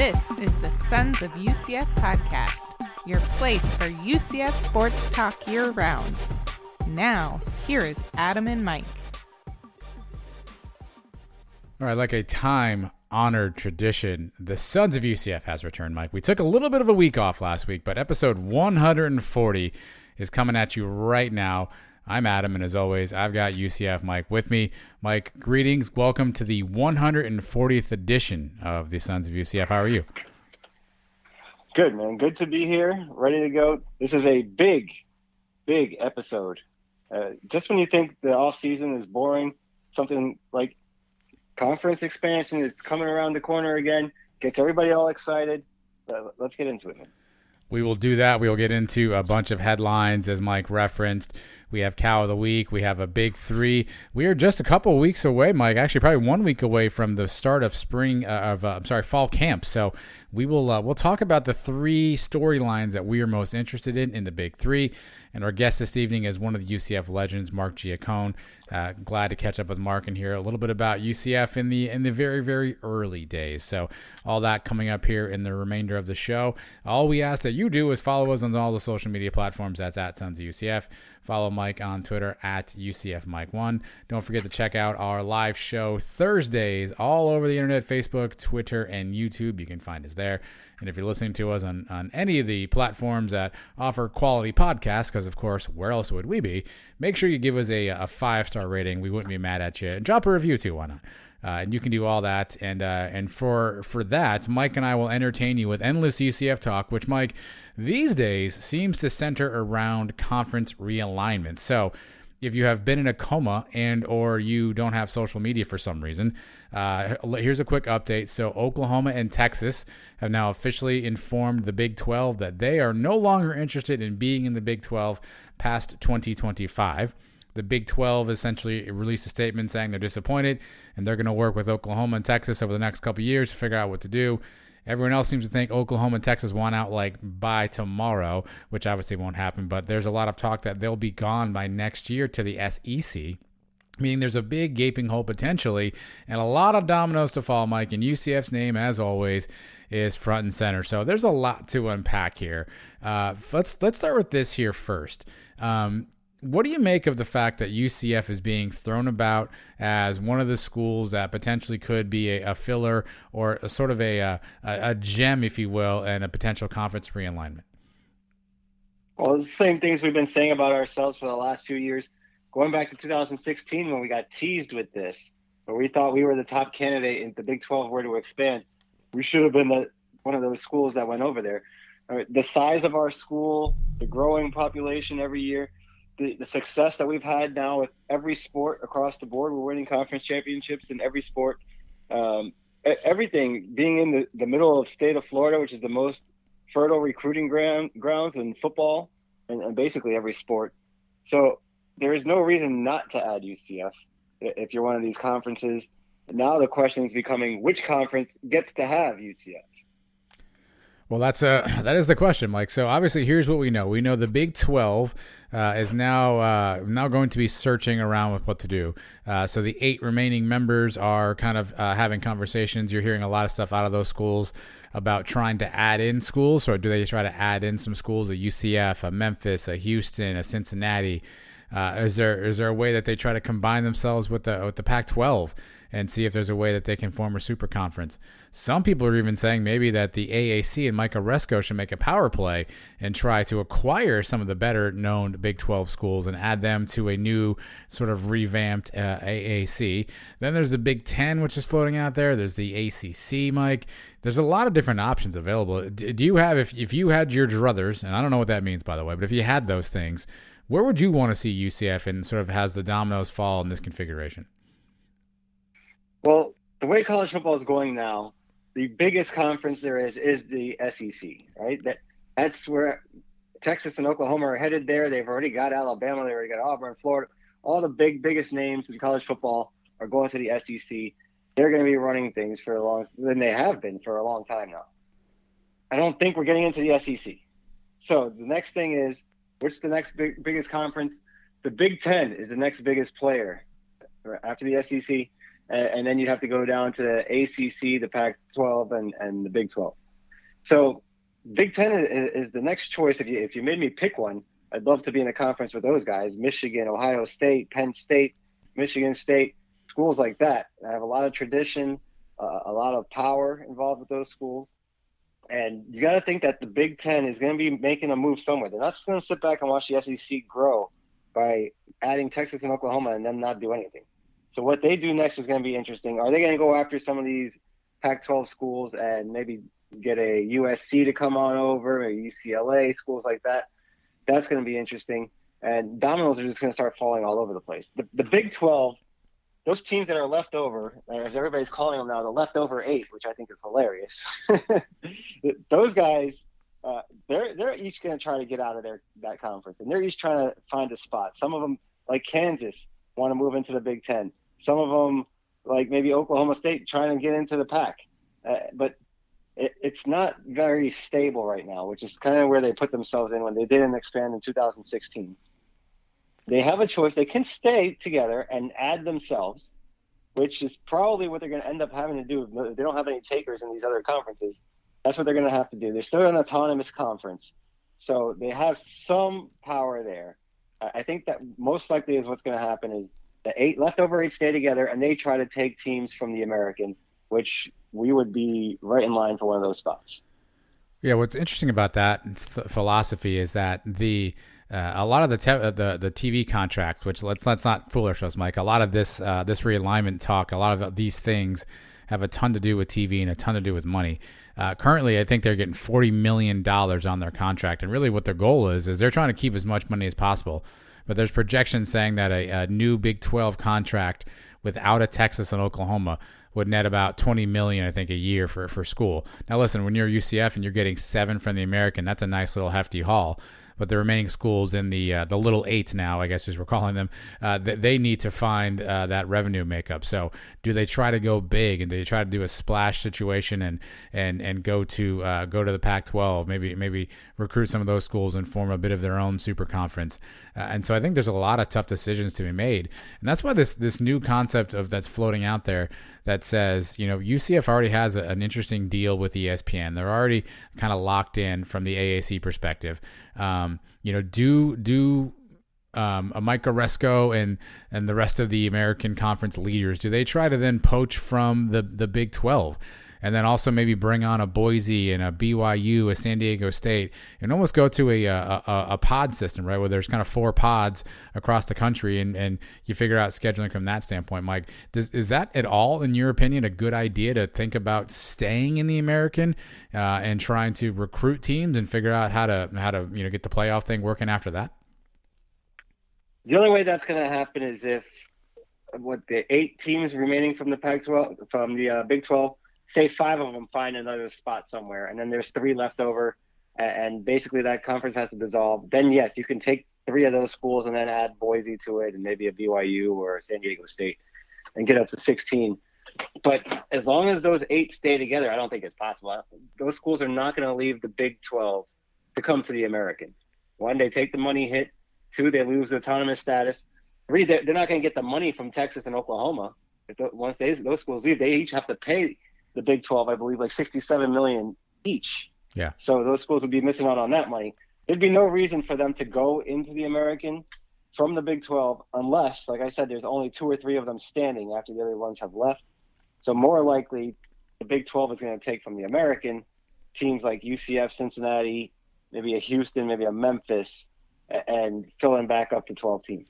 This is the Sons of UCF podcast, your place for UCF sports talk year-round. Now, here is Adam and Mike. All right, like a time-honored tradition, the Sons of UCF has returned, Mike. We took a little bit of a week off last week, but episode 140 is coming at you right now. I'm Adam, and as always, I've got UCF Mike with me. Mike, greetings. Welcome to the 140th edition of the Sons of UCF. How are you? Good, man. Good to be here, ready to go. This is a big episode. Just when you think the off-season is boring, something like conference expansion is coming around the corner again, gets everybody all excited. Let's get into it, man. We will do that. We will get into a bunch of headlines, as Mike referenced. We have Cow of the Week. We have a Big Three. We are just a couple of weeks away, Mike. Actually, probably 1 week away from the start of fall camp. So we will we'll talk about the three storylines that we are most interested in the Big Three. And our guest this evening is one of the UCF legends, Mark Giacone. Glad to catch up with Mark and hear a little bit about UCF in the very, very early days. So all that coming up here in the remainder of the show. All we ask that you do is follow us on all the social media platforms. That's at Sons of UCF. Follow Mike on Twitter at UCFMike1. Don't forget to check out our live show Thursdays all over the internet, Facebook, Twitter, and YouTube. You can find us there. And if you're listening to us on any of the platforms that offer quality podcasts, because, of course, where else would we be, make sure you give us a 5-star rating. We wouldn't be mad at you. And drop a review, too. Why not? And you can do all that. And for that, Mike and I will entertain you with endless UCF talk, which, Mike, these days seems to center around conference realignment. So if you have been in a coma and or you don't have social media for some reason, here's a quick update. So Oklahoma and Texas have now officially informed the Big 12 that they are no longer interested in being in the Big 12 past 2025. The Big 12 essentially released a statement saying they're disappointed and they're going to work with Oklahoma and Texas over the next couple of years to figure out what to do. Everyone else seems to think Oklahoma and Texas want out like by tomorrow, which obviously won't happen, but there's a lot of talk that they'll be gone by next year to the SEC. Meaning there's a big gaping hole potentially and a lot of dominoes to fall, Mike, and UCF's name, as always, is front and center. So there's a lot to unpack here. Let's start with this here first. What do you make of the fact that UCF is being thrown about as one of the schools that potentially could be a filler or a sort of a gem, if you will, and a potential conference realignment? Well, the same things we've been saying about ourselves for the last few years. Going back to 2016 when we got teased with this, where we thought we were the top candidate and the Big 12 were to expand, we should have been one of those schools that went over there. The size of our school, the growing population every year, the success that we've had now with every sport across the board. We're winning conference championships in every sport. Everything being in the middle of the state of Florida, which is the most fertile recruiting grounds in football and basically every sport. So there is no reason not to add UCF if you're one of these conferences. Now the question is becoming which conference gets to have UCF. Well, that is the question, Mike. So obviously, here's what we know. We know the Big 12 is now going to be searching around with what to do. So the 8 remaining members are kind of having conversations. You're hearing a lot of stuff out of those schools about trying to add in schools. So do they try to add in some schools, a UCF, a Memphis, a Houston, a Cincinnati? Is there a way that they try to combine themselves with the Pac-12 and see if there's a way that they can form a super conference? Some people are even saying maybe that the AAC and Mike Oresco should make a power play and try to acquire some of the better known Big 12 schools and add them to a new sort of revamped AAC. Then there's the Big 10, which is floating out there. There's the ACC, Mike. There's a lot of different options available. Do you have, if you had your druthers, and I don't know what that means, by the way, but if you had those things, where would you want to see UCF and sort of has the dominoes fall in this configuration? Well, the way college football is going now, the biggest conference there is the SEC, right? That's where Texas and Oklahoma are headed there. They've already got Alabama. They already got Auburn, Florida. All the biggest names in college football are going to the SEC. They're going to be running things than they have been for a long time now. I don't think we're getting into the SEC. So the next thing is, what's the next biggest conference? The Big 10 is the next biggest player after the SEC. and then you'd have to go down to the ACC, the Pac-12, and the Big 12. So Big Ten is the next choice. If you made me pick one, I'd love to be in a conference with those guys: Michigan, Ohio State, Penn State, Michigan State, schools like that. I have a lot of tradition, a lot of power involved with those schools. And you got to think that the Big Ten is going to be making a move somewhere. They're not just going to sit back and watch the SEC grow by adding Texas and Oklahoma and them not do anything. So what they do next is going to be interesting. Are they going to go after some of these Pac-12 schools and maybe get a USC to come on over, or UCLA, schools like that? That's going to be interesting. And dominoes are just going to start falling all over the place. The Big 12, those teams that are left over, as everybody's calling them now, the leftover 8, which I think is hilarious. Those guys, they're each going to try to get out of that conference, and they're each trying to find a spot. Some of them, like Kansas, want to move into the Big Ten. Some of them, like maybe Oklahoma State, trying to get into the Pac. But it's not very stable right now, which is kind of where they put themselves in when they didn't expand in 2016. They have a choice. They can stay together and add themselves, which is probably what they're going to end up having to do. If they don't have any takers in these other conferences, that's what they're going to have to do. They're still an autonomous conference, so they have some power there. I think that most likely is what's going to happen is the leftover 8 stay together, and they try to take teams from the American, which we would be right in line for one of those spots. Yeah, what's interesting about that philosophy is that a lot of the TV contracts, which let's not fool ourselves, Mike. A lot of this realignment talk, a lot of these things have a ton to do with TV and a ton to do with money. Currently, I think they're getting $40 million on their contract, and really what their goal is they're trying to keep as much money as possible. But there's projections saying that a new Big 12 contract without a Texas and Oklahoma would net about $20 million, I think, a year for school. Now, listen, when you're UCF and you're getting 7 from the American, that's a nice little hefty haul. But the remaining schools in the little 8 now, I guess as we're calling them, they need to find that revenue makeup. So do they try to go big and do they try to do a splash situation and go to the Pac-12, maybe recruit some of those schools and form a bit of their own super conference? And so I think there's a lot of tough decisions to be made. And that's why this new concept that's floating out there that says, UCF already has an interesting deal with ESPN. They're already kind of locked in from the AAC perspective. A Mike Oresco and the rest of the American Conference leaders, do they try to then poach from the Big 12? And then also maybe bring on a Boise and a BYU, a San Diego State, and almost go to a pod system, right, where there's kind of 4 pods across the country, and you figure out scheduling from that standpoint. Mike, is that at all, in your opinion, a good idea to think about staying in the American and trying to recruit teams and figure out how to get the playoff thing working after that? The only way that's going to happen is if the 8 teams remaining from the Pac-12, from the Big 12. Say 5 of them find another spot somewhere, and then there's 3 left over, and basically that conference has to dissolve. Then, yes, you can take 3 of those schools and then add Boise to it and maybe a BYU or a San Diego State and get up to 16. But as long as those 8 stay together, I don't think it's possible. Those schools are not going to leave the Big 12 to come to the American. 1, they take the money hit. 2, they lose the autonomous status. 3, they're not going to get the money from Texas and Oklahoma. Once those schools leave, they each have to pay the Big 12, I believe, like $67 million each. Yeah. So those schools would be missing out on that money. There'd be no reason for them to go into the American from the Big 12 unless, like I said, there's only 2 or 3 of them standing after the other ones have left. So more likely, the Big 12 is going to take from the American teams like UCF, Cincinnati, maybe a Houston, maybe a Memphis, and filling back up to 12 teams.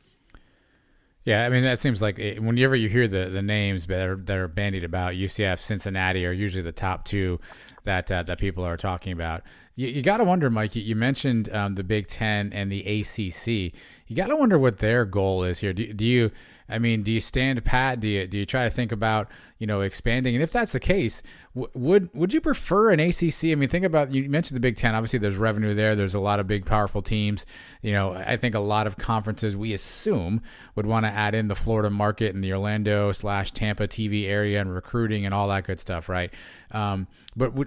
Yeah, I mean, that seems like whenever you hear the names that are bandied about, UCF, Cincinnati are usually the top 2 that people are talking about. You got to wonder, Mike, you mentioned the Big Ten and the ACC. You got to wonder what their goal is here. Do you stand pat? Do you try to think about, expanding? And if that's the case, would you prefer an ACC? I mean, think about, you mentioned the Big Ten. Obviously, there's revenue there. There's a lot of big, powerful teams. I think a lot of conferences, we assume, would want to add in the Florida market and the Orlando/Tampa TV area and recruiting and all that good stuff, right?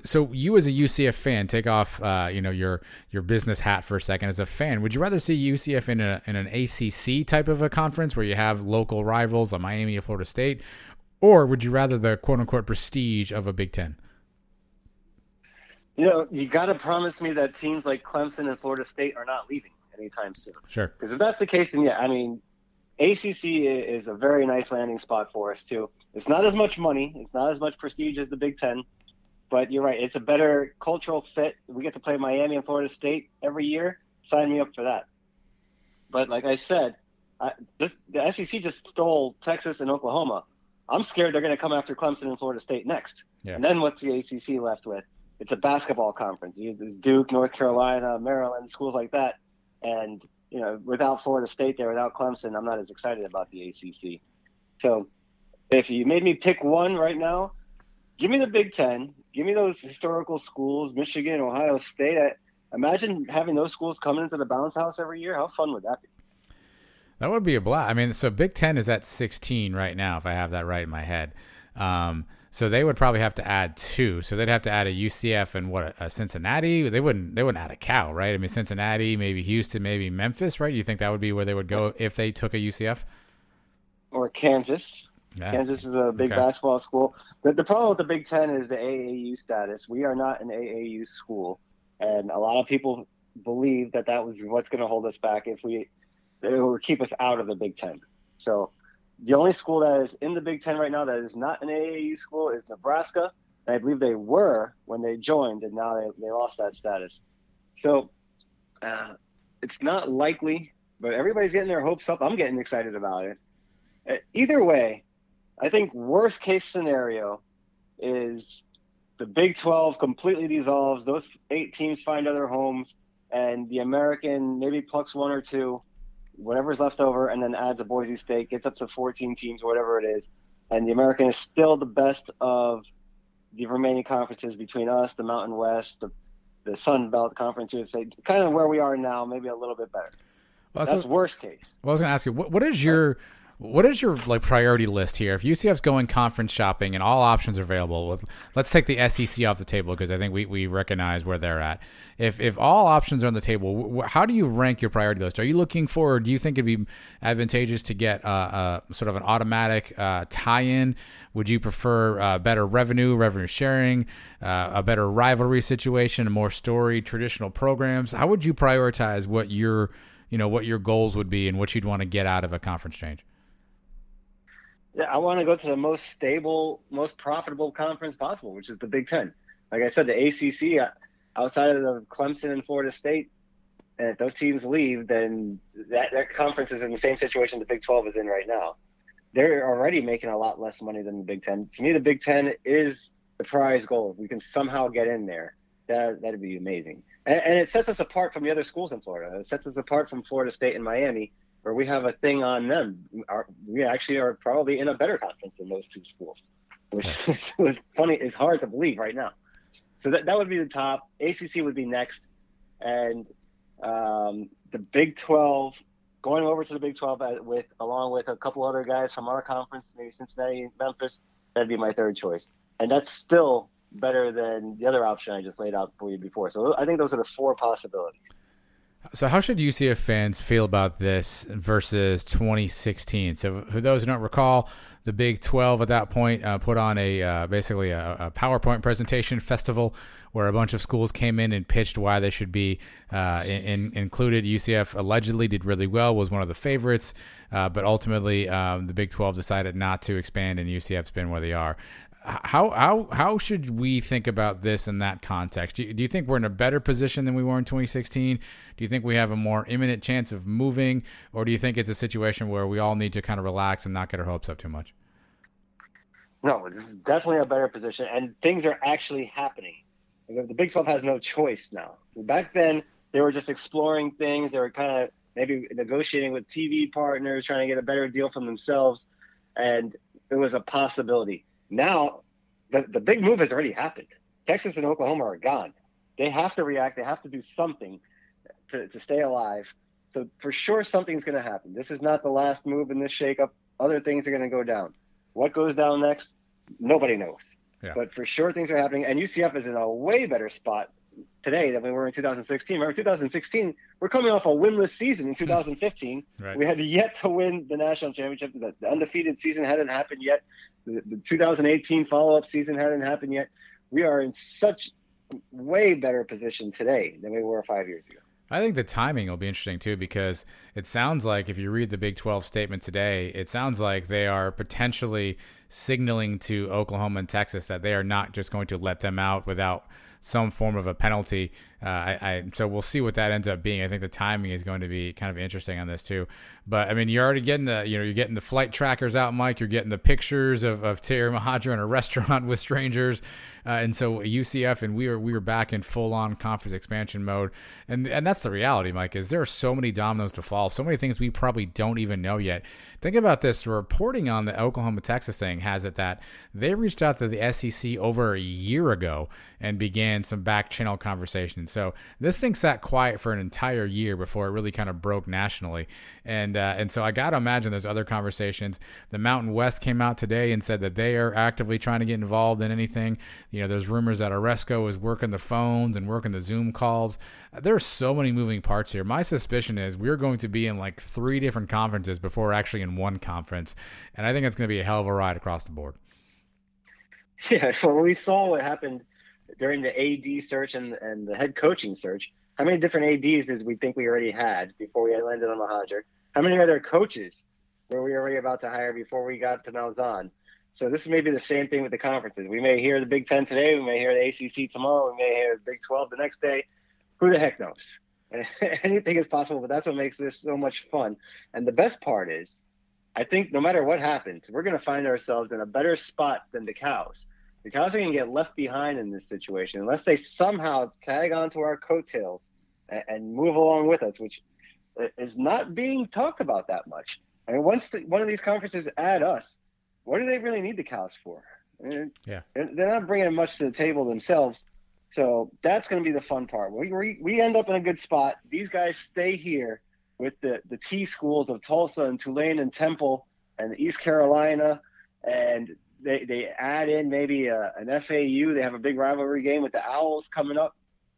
So you as a UCF fan, take off your business hat for a second. As a fan, would you rather see UCF in an ACC type of a conference where you have local rivals like Miami or Florida State, Or would you rather the quote-unquote prestige of a Big Ten? You got to promise me that teams like Clemson and Florida State are not leaving anytime soon. Sure. Because if that's the case, then ACC is a very nice landing spot for us too. It's not as much money. It's not as much prestige as the Big Ten. But you're right. It's a better cultural fit. We get to play Miami and Florida State every year. Sign me up for that. But like I said, the SEC just stole Texas and Oklahoma. I'm scared they're going to come after Clemson and Florida State next. Yeah. And then what's the ACC left with? It's a basketball conference. There's Duke, North Carolina, Maryland, schools like that. And, without Florida State there, without Clemson, I'm not as excited about the ACC. So if you made me pick one right now, give me the Big Ten. Give me those historical schools, Michigan, Ohio State. Imagine having those schools coming into the bounce house every year. How fun would that be? That would be a blast. I mean, so Big Ten is at 16 right now, if I have that right in my head. So they would probably have to add 2. So they'd have to add a UCF and a Cincinnati. They wouldn't add a Cal, right? I mean, Cincinnati, maybe Houston, maybe Memphis, right? You think that would be where they would go if they took a UCF? Or Kansas. Yeah. Kansas is a big basketball school. The problem with the Big Ten is the AAU status. We are not an AAU school, and a lot of people believe that was what's going to hold us back it will keep us out of the Big Ten. So the only school that is in the Big Ten right now that is not an AAU school is Nebraska. And I believe they were when they joined, and now they lost that status. So it's not likely, but everybody's getting their hopes up. I'm getting excited about it. Either way, I think worst case scenario is the Big 12 completely dissolves. Those 8 teams find other homes, and the American maybe plucks 1 or 2, whatever's left over, and then adds a Boise State, gets up to 14 teams, whatever it is. And the American is still the best of the remaining conferences between us, the Mountain West, the Sun Belt Conference, USA, kind of where we are now, maybe a little bit better. Well, that's worst case. Well, I was going to ask you, what is your like priority list here? If UCF's going conference shopping and all options are available, let's take the SEC off the table because I think we recognize where they're at. If all options are on the table, how do you rank your priority list? Are you looking for, or do you think it'd be advantageous to get sort of an automatic tie-in? Would you prefer better revenue sharing, a better rivalry situation, a more storied traditional programs? How would you prioritize what your goals would be and what you'd want to get out of a conference change? Yeah, I want to go to the most stable, most profitable conference possible, which is the Big Ten. Like I said, the ACC, outside of the Clemson and Florida State, and if those teams leave, then that conference is in the same situation the Big 12 is in right now. They're already making a lot less money than the Big Ten. To me, the Big Ten is the prize goal. If we can somehow get in there, that'd be amazing. And it sets us apart from the other schools in Florida. It sets us apart from Florida State and Miami, where we have a thing on them. We actually are probably in a better conference than those 2 schools, which was funny. It's hard to believe right now. So that would be the top. ACC would be next. And the Big 12, going over to the Big 12 along with a couple other guys from our conference, maybe Cincinnati and Memphis, that'd be my third choice. And that's still better than the other option I just laid out for you before. So I think those are the 4 possibilities. So how should UCF fans feel about this versus 2016? So for those who don't recall, the Big 12 at that point put on basically a PowerPoint presentation festival where a bunch of schools came in and pitched why they should be included. UCF allegedly did really well, was one of the favorites, but ultimately the Big 12 decided not to expand, and UCF's been where they are. How should we think about this in that context? Do you think we're in a better position than we were in 2016? Do you think we have a more imminent chance of moving, or do you think it's a situation where we all need to kind of relax and not get our hopes up too much? No, it's definitely a better position, and things are actually happening. The Big 12 has no choice now. Back then, they were just exploring things. They were kind of maybe negotiating with TV partners, trying to get a better deal from themselves, and it was a possibility. Now, the big move has already happened. Texas and Oklahoma are gone. They have to react. They have to do something to stay alive. So for sure, something's going to happen. This is not the last move in this shakeup. Other things are going to go down. What goes down next? Nobody knows. Yeah. But for sure, things are happening. And UCF is in a way better spot today than we were in 2016. Remember, 2016, we're coming off a winless season in 2015. Right. We had yet to win the national championship. The undefeated season hadn't happened yet. The 2018 follow-up season hadn't happened yet. We are in such way better position today than we were 5 years ago. I think the timing will be interesting too, because it sounds like if you read the Big 12 statement today, it sounds like they are potentially signaling to Oklahoma and Texas that they are not just going to let them out without some form of a penalty. So we'll see what that ends up being. I think the timing is going to be kind of interesting on this too. But I mean, you're already getting you're getting the flight trackers out, Mike. You're getting the pictures of Terry Mohajir in a restaurant with strangers. And so UCF and we were back in full on conference expansion mode. And that's the reality, Mike, is there are so many dominoes to fall, so many things we probably don't even know yet. Think about this. The reporting on the Oklahoma-Texas thing has it that they reached out to the SEC over a year ago and began some back channel conversations. So this thing sat quiet for an entire year before it really kind of broke nationally. And so I got to imagine there's other conversations. The Mountain West came out today and said that they are actively trying to get involved in anything. There's rumors that Oresco is working the phones and working the Zoom calls. There's so many moving parts here. My suspicion is we're going to be in like 3 different conferences before we're actually in one conference. And I think it's going to be a hell of a ride across the board. Yeah, so we saw what happened during the AD search and the head coaching search. How many different ADs did we think we already had before we landed on Mohajir? How many other coaches were we already about to hire before we got to Malzahn? So this is maybe the same thing with the conferences. We may hear the Big Ten today. We may hear the ACC tomorrow. We may hear the Big 12 the next day. Who the heck knows? Anything is possible, but that's what makes this so much fun. And the best part is, I think no matter what happens, we're going to find ourselves in a better spot than the Cows. The Cows are going to get left behind in this situation unless they somehow tag onto our coattails and move along with us, which is not being talked about that much. I mean, once one of these conferences add us, what do they really need the Cows for? I mean, they're not bringing much to the table themselves. So that's going to be the fun part. We end up in a good spot. These guys stay here with the T schools of Tulsa and Tulane and Temple and East Carolina, and they add in maybe an FAU. They have a big rivalry game with the Owls coming up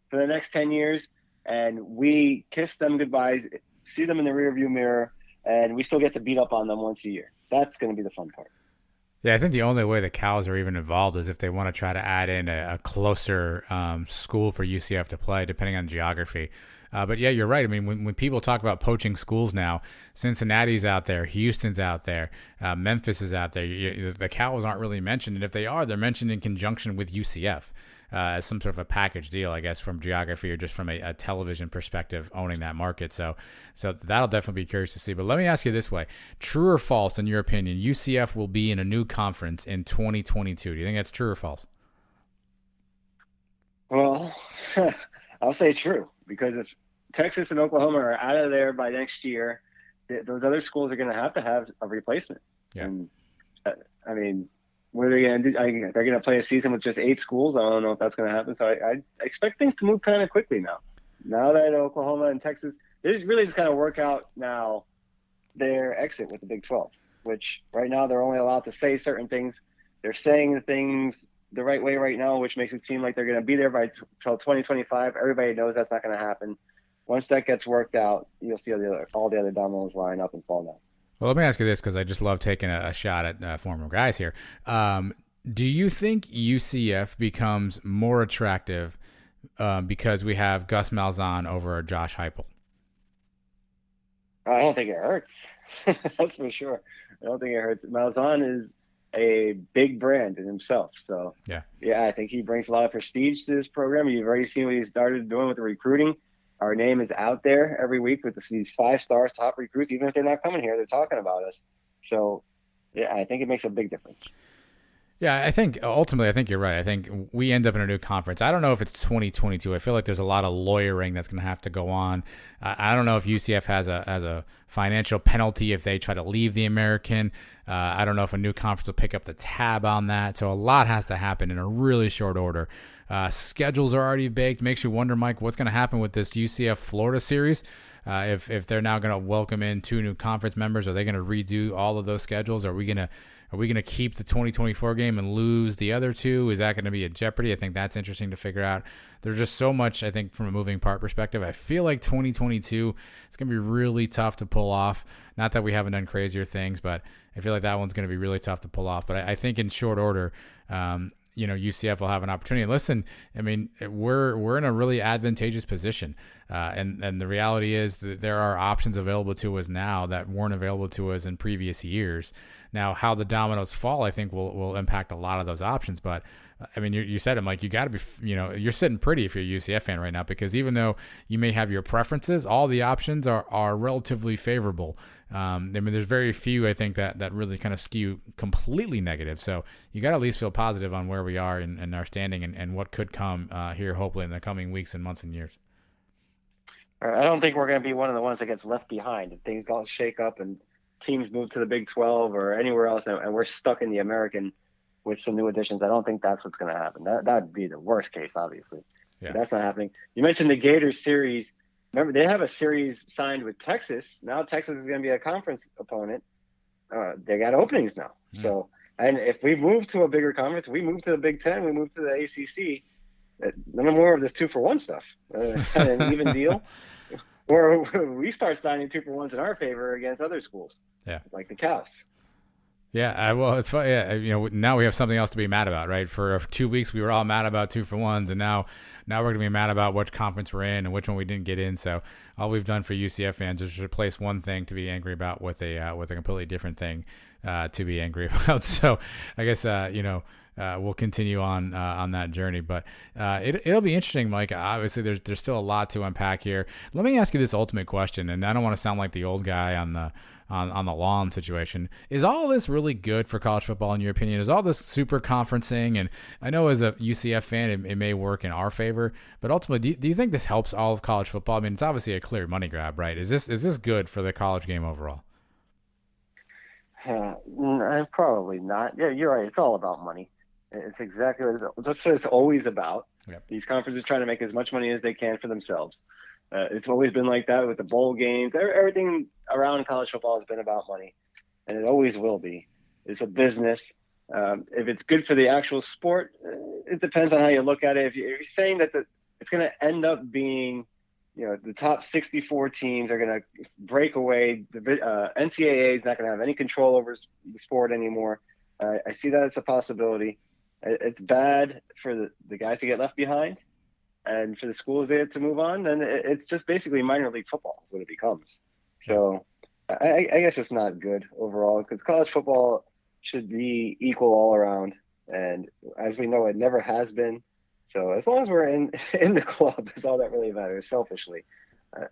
for the next 10 years, and we kiss them goodbyes, see them in the rearview mirror, and we still get to beat up on them once a year. That's going to be the fun part. Yeah, I think the only way the Cows are even involved is if they want to try to add in a closer school for UCF to play, depending on geography. But yeah, you're right. I mean, when people talk about poaching schools now, Cincinnati's out there, Houston's out there, Memphis is out there. The Cows aren't really mentioned, and if they are, they're mentioned in conjunction with UCF as some sort of a package deal, I guess, from geography or just from a television perspective, owning that market. So that'll definitely be curious to see. But let me ask you this way: true or false, in your opinion, UCF will be in a new conference in 2022? Do you think that's true or false? Well, I'll say true, because if Texas and Oklahoma are out of there by next year, those other schools are going to have a replacement. Yeah. And I mean, what are they going to do? They're going to play a season with just 8 schools. I don't know if that's going to happen. So I expect things to move kind of quickly now. Now that Oklahoma and Texas, they really just kind of work out now their exit with the Big 12, which right now they're only allowed to say certain things. They're saying the things the right way right now, which makes it seem like they're going to be there by till 2025. Everybody knows that's not going to happen. Once that gets worked out, you'll see all the other dominoes line up and fall down. Well, let me ask you this, because I just love taking a shot at former guys here. Do you think UCF becomes more attractive because we have Gus Malzahn over Josh Heupel? I don't think it hurts. That's for sure. I don't think it hurts. Malzahn is a big brand in himself. So, yeah, I think he brings a lot of prestige to this program. You've already seen what he started doing with the recruiting. Our name is out there every week with these 5-star top recruits. Even if they're not coming here, they're talking about us. So, yeah, I think it makes a big difference. Yeah, I think ultimately, you're right. I think we end up in a new conference. I don't know if it's 2022. I feel like there's a lot of lawyering that's going to have to go on. I don't know if UCF has a financial penalty if they try to leave the American. I don't know if a new conference will pick up the tab on that. So a lot has to happen in a really short order. Schedules are already baked. Makes you wonder, Mike, what's going to happen with this UCF Florida series? If they're now going to welcome in 2 new conference members, are they going to redo all of those schedules? Are we going to Are we going to keep the 2024 game and lose the other two? Is that going to be a jeopardy? I think that's interesting to figure out. There's just so much, I think, from a moving part perspective. I feel like 2022, it's going to be really tough to pull off. Not that we haven't done crazier things, but I feel like that one's going to be really tough to pull off. But I think in short order, UCF will have an opportunity. Listen, I mean, we're in a really advantageous position, and the reality is that there are options available to us now that weren't available to us in previous years. Now, how the dominoes fall, I think, will impact a lot of those options. But I mean, you said it, Mike. You got to be, you're sitting pretty if you're a UCF fan right now, because even though you may have your preferences, all the options are relatively favorable. I mean, there's very few, I think, that really kind of skew completely negative. So you got to at least feel positive on where we are and our standing and what could come here, hopefully, in the coming weeks and months and years. I don't think we're going to be one of the ones that gets left behind. If things don't shake up and teams move to the Big 12 or anywhere else and we're stuck in the American with some new additions, I don't think that's what's going to happen. That'd be the worst case, obviously. Yeah. That's not happening. You mentioned the Gators series. Remember, they have a series signed with Texas. Now Texas is going to be a conference opponent. They got openings now. Mm-hmm. So, and if we move to a bigger conference, we move to the Big Ten, we move to the ACC, no more of this 2-for-1 stuff. An even deal. Or we start signing 2-for-1s in our favor against other schools. Yeah, like the Cows. Yeah, well, it's funny. Yeah, now we have something else to be mad about, right? For 2 weeks, we were all mad about 2-for-1s, and now we're going to be mad about which conference we're in and which one we didn't get in. So all we've done for UCF fans is replace one thing to be angry about with a completely different thing to be angry about. So I guess we'll continue on that journey, but it'll be interesting, Mike. Obviously, there's still a lot to unpack here. Let me ask you this ultimate question, and I don't want to sound like the old guy on the lawn situation. Is all this really good for college football, in your opinion? Is all this super conferencing? And I know as a UCF fan, it may work in our favor, but ultimately, do you think this helps all of college football? I mean, it's obviously a clear money grab, right? Is this good for the college game overall? Probably not. Yeah, you're right. It's all about money. It's exactly that's what it's always about. Yep. These conferences trying to make as much money as they can for themselves. It's always been like that with the bowl games. Everything around college football has been about money, and it always will be. It's a business. If it's good for the actual sport, it depends on how you look at it. If you're saying that it's going to end up being, the top 64 teams are going to break away. The NCAA is not going to have any control over the sport anymore. I see that as a possibility. It's bad for the guys to get left behind. And for the schools there to move on, then it's just basically minor league football is what it becomes. So I guess it's not good overall, because college football should be equal all around. And as we know, it never has been. So as long as we're in the club, is all that really matters, selfishly.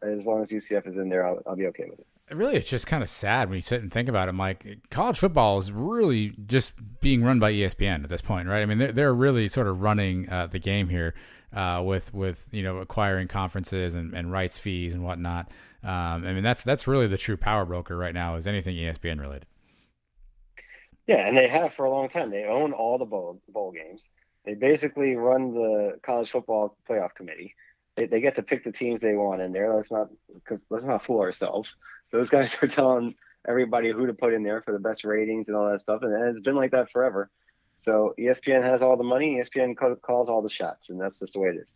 As long as UCF is in there, I'll be okay with it. Really, it's just kind of sad when you sit and think about it, Mike. College football is really just being run by ESPN at this point, right? I mean, they're really sort of running the game here. With acquiring conferences and rights fees and whatnot. I mean, that's really the true power broker right now, is anything ESPN related. Yeah, and they have for a long time. They own all the bowl games. They basically run the college football playoff committee. They get to pick the teams they want in there. Let's not fool ourselves. Those guys are telling everybody who to put in there for the best ratings and all that stuff, and it's been like that forever. So ESPN has all the money. ESPN calls all the shots, and that's just the way it is.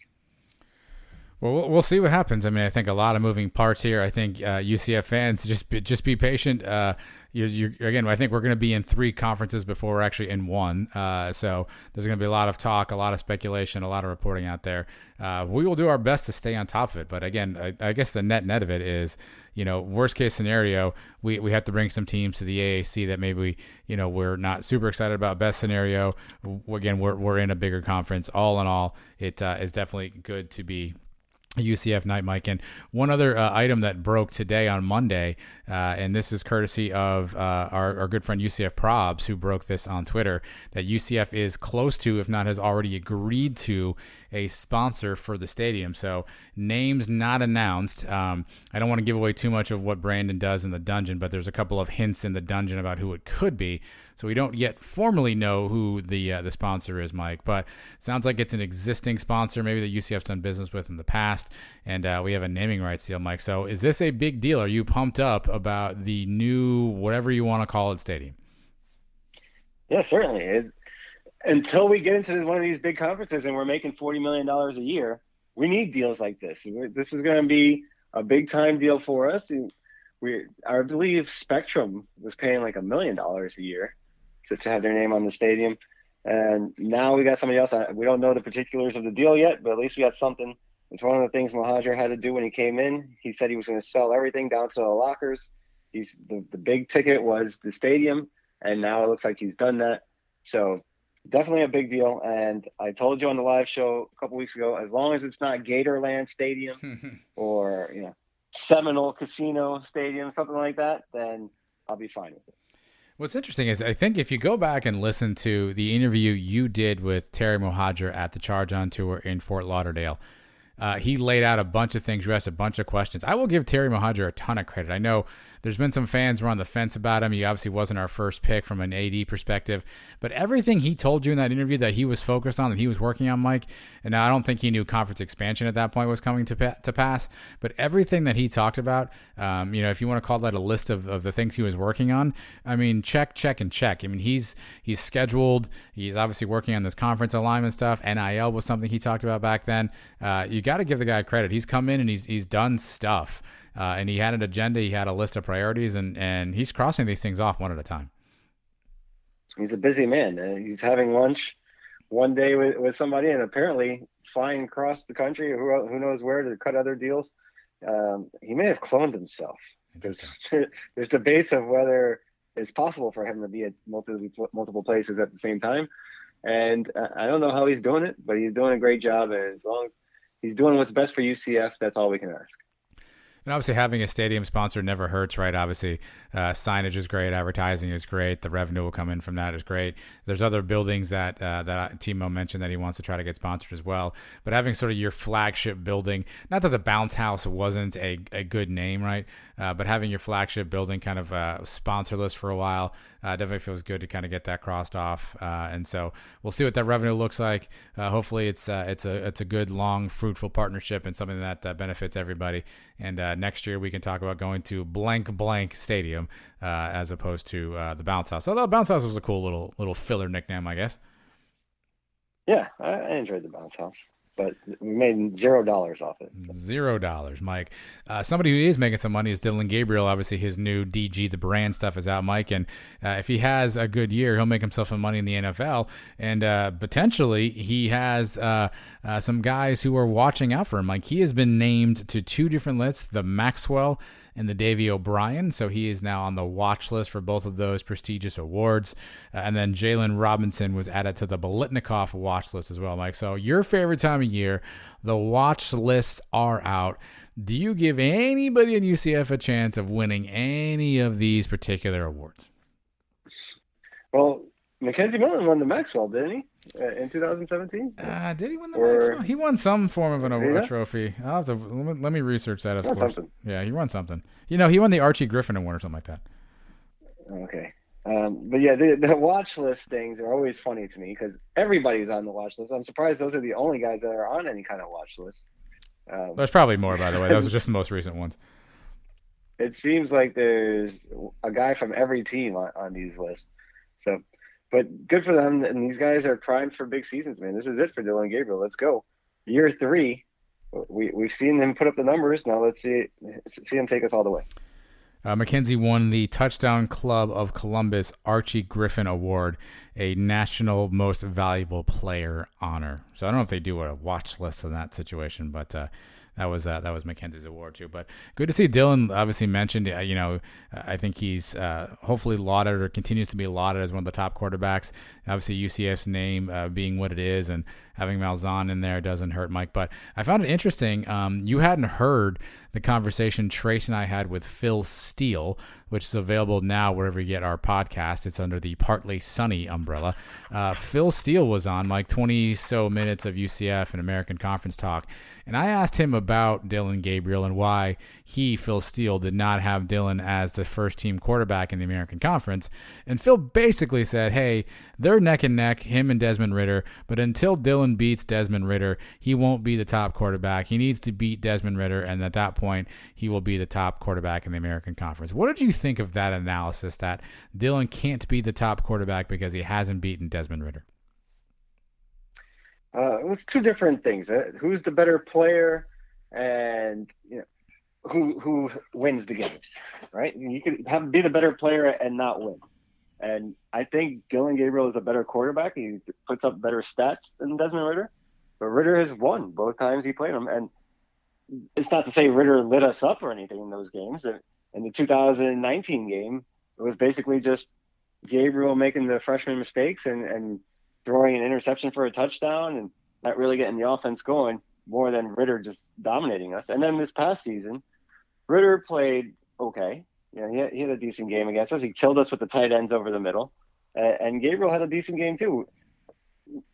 Well, we'll see what happens. I mean, I think a lot of moving parts here. I think UCF fans just be patient. Again, I think we're going to be in 3 conferences before we're actually in 1. So there's going to be a lot of talk, a lot of speculation, a lot of reporting out there. We will do our best to stay on top of it. But again, I guess the net of it is, worst case scenario, we have to bring some teams to the AAC that maybe we're not super excited about. Best scenario, again, we're in a bigger conference. All in all, it is definitely good to be UCF night, Mike. And one other item that broke today on Monday, and this is courtesy of our good friend UCF Probs, who broke this on Twitter, that UCF is close to, if not has already agreed to, a sponsor for the stadium. So names not announced. I don't want to give away too much of what Brandon does in the dungeon, but there's a couple of hints in the dungeon about who it could be. So we don't yet formally know who the sponsor is, Mike, but it sounds like it's an existing sponsor, maybe that UCF's done business with in the past, and we have a naming rights deal, Mike. So is this a big deal? Are you pumped up about the new, whatever you want to call it, stadium? Yeah, certainly. Until we get into one of these big conferences and we're making $40 million a year, we need deals like this. This is going to be a big time deal for us. I believe Spectrum was paying like $1 million a year to have their name on the stadium. And now we got somebody else. We don't know the particulars of the deal yet, but at least we got something. It's one of the things Mohajer had to do when he came in. He said he was going to sell everything down to the lockers. The big ticket was the stadium, and now it looks like he's done that. So definitely a big deal. And I told you on the live show a couple weeks ago, as long as it's not Gatorland Stadium or Seminole Casino Stadium, something like that, then I'll be fine with it. What's interesting is I think if you go back and listen to the interview you did with Terry Mohajer at the Charge On Tour in Fort Lauderdale, he laid out a bunch of things, you asked a bunch of questions. I will give Terry Mohajer a ton of credit. I know there's been some fans who are on the fence about him. He obviously wasn't our first pick from an AD perspective, but everything he told you in that interview that he was focused on, that he was working on, Mike, and now I don't think he knew conference expansion at that point was coming to pass, but everything that he talked about, if you want to call that a list of the things he was working on, I mean, check, and check. I mean, he's scheduled. He's obviously working on this conference alignment stuff. NIL was something he talked about back then. You got to give the guy credit. He's come in and he's done stuff. And he had an agenda. He had a list of priorities, and he's crossing these things off one at a time. He's a busy man. He's having lunch one day with somebody, and apparently flying across the country, who knows where, to cut other deals. He may have cloned himself. There's debates of whether it's possible for him to be at multiple places at the same time. And I don't know how he's doing it, but he's doing a great job. And as long as he's doing what's best for UCF, that's all we can ask. And obviously having a stadium sponsor never hurts, right? Obviously, signage is great, advertising is great, the revenue will come in from that is great. There's other buildings that Timo mentioned that he wants to try to get sponsored as well. But having sort of your flagship building, not that the Bounce House wasn't a good name, right? But having your flagship building kind of sponsorless for a while definitely feels good to kind of get that crossed off. And so we'll see what that revenue looks like. Hopefully it's a good, long, fruitful partnership and something that benefits everybody. And next year we can talk about going to blank stadium as opposed to the Bounce House. Although Bounce House was a cool little filler nickname, I guess. Yeah, I enjoyed the Bounce House, but we made $0 off it. So. $0, Mike. Somebody who is making some money is Dillon Gabriel. Obviously, his new DG, the brand stuff, is out, Mike. And if he has a good year, he'll make himself some money in the NFL. And potentially, he has some guys who are watching out for him. Like, he has been named to 2 different lists, the Maxwell and the Davey O'Brien. So he is now on the watch list for both of those prestigious awards. And then Jalen Robinson was added to the Bolitnikoff watch list as well, Mike. So your favorite time of year, the watch lists are out. Do you give anybody in UCF a chance of winning any of these particular awards? Well, Mackenzie Milton won the Maxwell, didn't he? In 2017? Did he win the Maxwell? He won some form of an award trophy. I'll have to let me research that. Of course, something. Yeah, he won something. He won the Archie Griffin Award or something like that. Okay, but yeah, the watch list things are always funny to me because everybody's on the watch list. I'm surprised those are the only guys that are on any kind of watch list. There's probably more, by the way. Those are just the most recent ones. It seems like there's a guy from every team on these lists. So. But good for them, and these guys are primed for big seasons, man. This is it for Dillon Gabriel. Let's go. Year 3, we've seen him put up the numbers. Now let's see him take us all the way. Mackenzie won the Touchdown Club of Columbus Archie Griffin Award, a National Most Valuable Player honor. So I don't know if they do a watch list in that situation, but that was Mackenzie's award too. But good to see Dillon obviously mentioned. I think he's hopefully lauded or continues to be lauded as one of the top quarterbacks. Obviously UCF's name being what it is, and having Malzahn in there doesn't hurt, Mike. But I found it interesting. You hadn't heard the conversation Trace and I had with Phil Steele, which is available now wherever you get our podcast. It's under the Partly Sunny umbrella. Phil Steele was on, like 20-so minutes of UCF and American Conference talk. And I asked him about Dillon Gabriel and why Phil Steele, did not have Dillon as the first-team quarterback in the American Conference. And Phil basically said, hey, they're neck and neck, him and Desmond Ridder, but until Dillon beats Desmond Ridder, he won't be the top quarterback. He needs to beat Desmond Ridder, and at that point, point he will be the top quarterback in the American Conference. What did you think of that analysis that Dillon can't be the top quarterback because he hasn't beaten Desmond Ridder? It's two different things. Who's the better player, and who wins the games, right? You could be the better player and not win. And I think Dillon Gabriel is a better quarterback. He puts up better stats than Desmond Ridder. But Ridder has won both times he played him. And it's not to say Ridder lit us up or anything in those games. In the 2019 game, it was basically just Gabriel making the freshman mistakes and throwing an interception for a touchdown and not really getting the offense going, more than Ridder just dominating us. And then this past season, Ridder played okay. He had a decent game against us. He killed us with the tight ends over the middle. And Gabriel had a decent game too.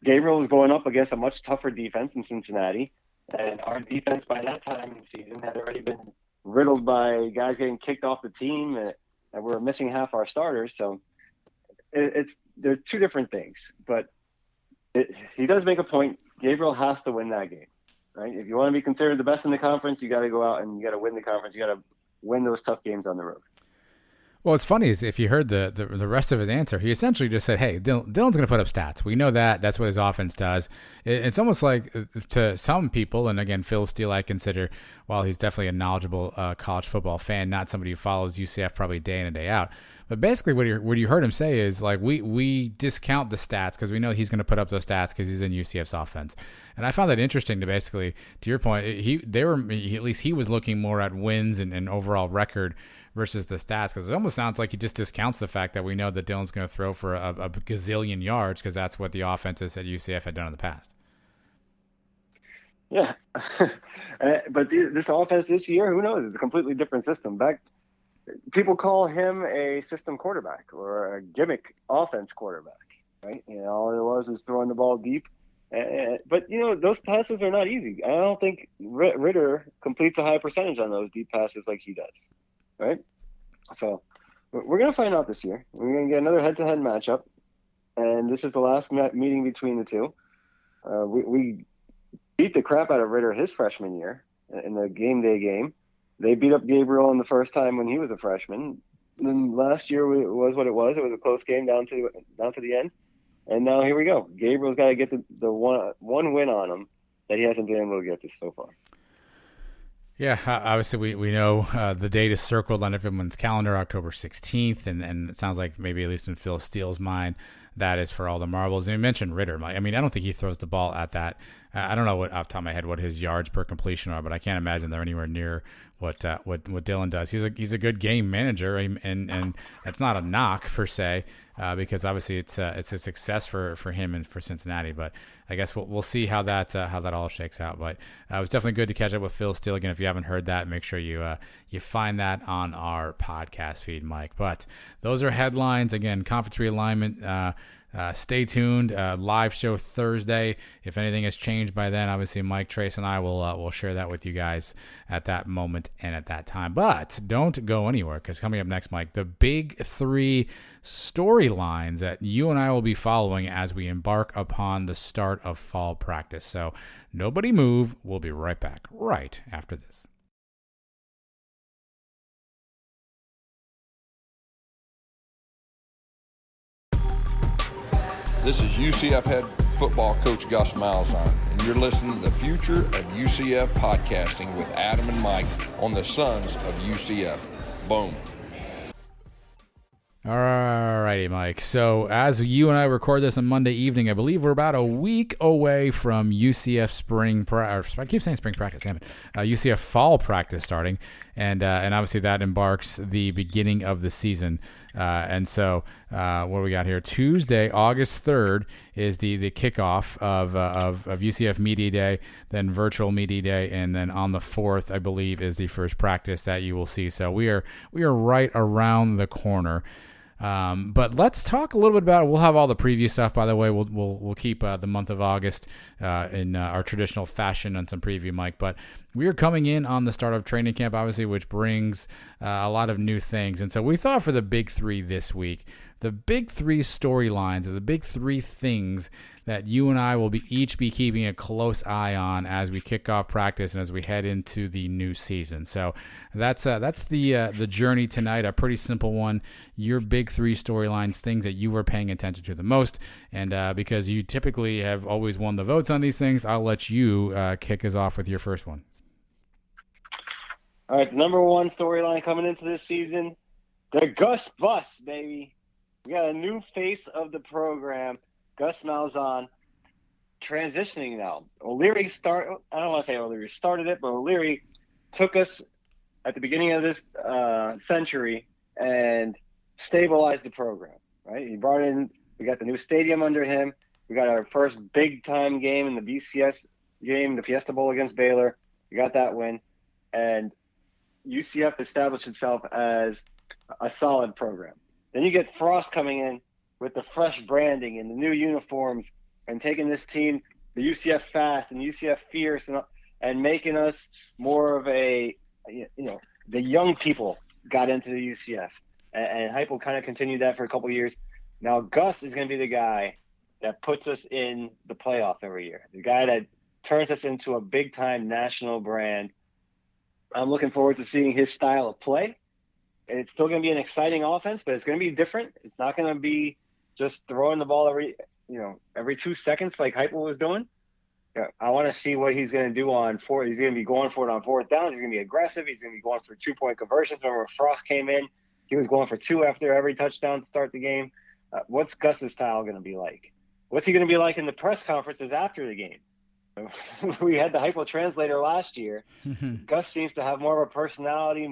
Gabriel was going up against a much tougher defense in Cincinnati. And our defense by that time in the season had already been riddled by guys getting kicked off the team. And we were missing half our starters. So they're two different things. But he does make a point. Gabriel has to win that game. Right? If you want to be considered the best in the conference, you got to go out and you got to win the conference. You got to win those tough games on the road. Well, what's funny is if you heard the rest of his answer, he essentially just said, hey, Dillon's going to put up stats. We know that. That's what his offense does. It's almost like to some people, and again, Phil Steele I consider, while he's definitely a knowledgeable college football fan, not somebody who follows UCF probably day in and day out. But basically what you heard him say is like we discount the stats because we know he's going to put up those stats because he's in UCF's offense. And I found that interesting to basically, to your point, at least he was looking more at wins and overall record versus the stats, because it almost sounds like he just discounts the fact that we know that Dillon's going to throw for a gazillion yards because that's what the offenses at UCF had done in the past. Yeah. But this offense this year, who knows? It's a completely different system. People call him a system quarterback or a gimmick offense quarterback, right? All it was is throwing the ball deep. But, those passes are not easy. I don't think Ridder completes a high percentage on those deep passes like he does. Right? So we're going to find out this year. We're going to get another head-to-head matchup, and this is the last meeting between the two. We beat the crap out of Ridder his freshman year in the game day game. They beat up Gabriel in the first time when he was a freshman. And last year was what it was. It was a close game down to the end. And now here we go. Gabriel's got to get the one win on him that he hasn't been able to get this so far. Yeah, obviously we know the date is circled on everyone's calendar, October 16th, and it sounds like maybe at least in Phil Steele's mind, that is for all the marbles. And you mentioned Ridder. I mean, I don't think he throws the ball at that. I don't know what off the top of my head what his yards per completion are, but I can't imagine they're anywhere near what Dillon does. He's a good game manager, and that's not a knock per se, because obviously it's a success for him and for Cincinnati. But I guess we'll see how that all shakes out. But it was definitely good to catch up with Phil Steele again. If you haven't heard that, make sure you find that on our podcast feed, Mike. But those are headlines again. Conference realignment. Stay tuned. Live show Thursday. If anything has changed by then, obviously Mike, Trace, and I will share that with you guys at that moment and at that time. But don't go anywhere, because coming up next, Mike, the big three storylines that you and I will be following as we embark upon the start of fall practice. So nobody move. We'll be right back right after this. This is UCF head football coach Gus Malzahn, and you're listening to the Future of UCF podcasting with Adam and Mike on the Sons of UCF. Boom. All righty, Mike. So as you and I record this on Monday evening, I believe we're about a week away from UCF I keep saying spring practice, damn it. UCF fall practice starting, and obviously that embarks the beginning of the season. And so what do we got here? Tuesday, August 3rd is the kickoff of UCF Media Day, then virtual Media Day, and then on the 4th, I believe, is the first practice that you will see. So we are right around the corner. But let's talk a little bit about it. We'll have all the preview stuff, by the way. We'll keep the month of August in our traditional fashion on some preview, Mike. But we are coming in on the start of training camp, obviously, which brings a lot of new things. And so we thought for the big three this week, the big three storylines, or the big three things that you and I will each be keeping a close eye on as we kick off practice and as we head into the new season. So that's the journey tonight, a pretty simple one. Your big three storylines, things that you were paying attention to the most. And because you typically have always won the votes on these things, I'll let you kick us off with your first one. All right, the number one storyline coming into this season, the Gus Bus, baby. We got a new face of the program, Gus Malzahn, transitioning now. I don't want to say O'Leary started it, but O'Leary took us at the beginning of this century and stabilized the program, right? He brought in, we got the new stadium under him. We got our first big-time game in the BCS game, the Fiesta Bowl against Baylor. We got that win. And UCF established itself as a solid program. Then you get Frost coming in with the fresh branding and the new uniforms and taking this team, the UCF Fast and UCF Fierce, and making us more of a, the young people got into the UCF. And Heupel kind of continued that for a couple of years. Now Gus is going to be the guy that puts us in the playoff every year, the guy that turns us into a big-time national brand. I'm looking forward to seeing his style of play. And it's still going to be an exciting offense, but it's going to be different. It's not going to be just throwing the ball every 2 seconds like Heupel was doing. I want to see what he's going to do on fourth. He's going to be going for it on fourth down. He's going to be aggressive. He's going to be going for 2-point conversions. Remember, Frost came in. He was going for 2 after every touchdown to start the game. What's Gus's style going to be like? What's he going to be like in the press conferences after the game? We had the Heupel translator last year. Gus seems to have more of a personality,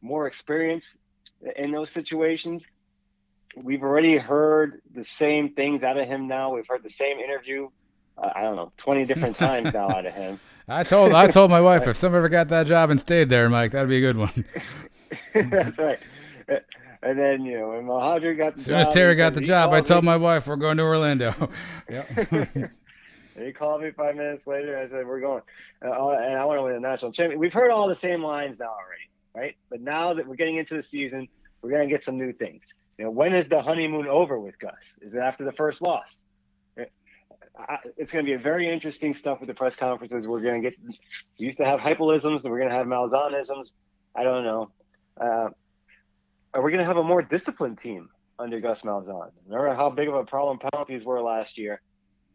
more experience in those situations. We've already heard the same things out of him now. We've heard the same interview, 20 different times now out of him. I told my wife, if someone ever got that job and stayed there, Mike, that'd be a good one. That's right. And then, when Mahadri got the job. As soon as Terry got the job, I told my wife we're going to Orlando. Yep. He called me 5 minutes later. I said, we're going. And I want to win a national championship. We've heard all the same lines now already, right? But now that we're getting into the season, we're going to get some new things. When is the honeymoon over with Gus? Is it after the first loss? It's going to be a very interesting stuff with the press conferences. We're going to get – we used to have Heupel-isms, and we're going to have Malzahn-isms. I don't know. Are we going to have a more disciplined team under Gus Malzahn? Remember how big of a problem penalties were last year?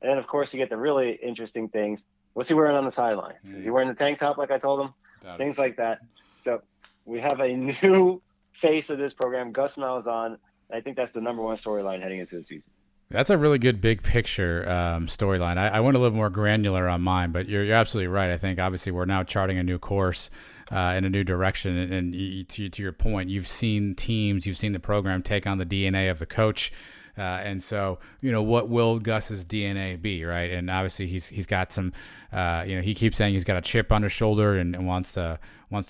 And then, of course, you get the really interesting things. What's he wearing on the sidelines? Is he wearing the tank top like I told him? Things like that. So we have a new face of this program, Gus Malzahn. I think that's the number one storyline heading into the season. That's a really good big picture storyline. I went a little more granular on mine, but you're absolutely right. I think obviously we're now charting a new course in a new direction. And to your point, you've seen the program take on the DNA of the coach. And so, what will Gus's DNA be, right? And obviously he's got some, he keeps saying he's got a chip on his shoulder and wants to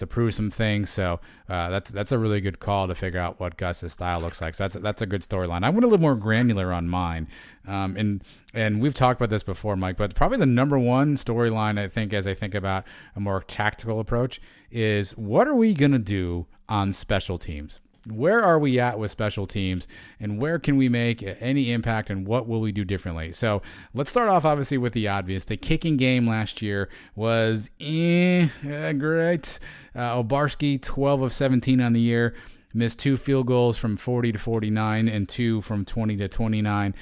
prove some things. So that's a really good call to figure out what Gus's style looks like. So that's a good storyline. I went a little more granular on mine, and we've talked about this before, Mike. But probably the number one storyline I think, as I think about a more tactical approach, is what are we gonna do on special teams? Where are we at with special teams, and where can we make any impact, and what will we do differently? So let's start off, obviously, with the obvious. The kicking game last year was great. Obarski, 12 of 17 on the year, missed 2 field goals from 40 to 49 and 2 from 20 to 29.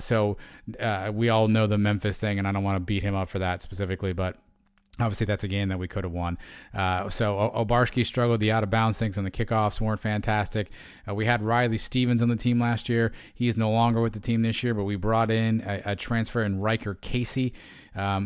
So we all know the Memphis thing, and I don't want to beat him up for that specifically, but obviously, that's a game that we could have won. So Obarski struggled. The out-of-bounds things on the kickoffs weren't fantastic. We had Riley Stevens on the team last year. He is no longer with the team this year, but we brought in a transfer in Riker Casey.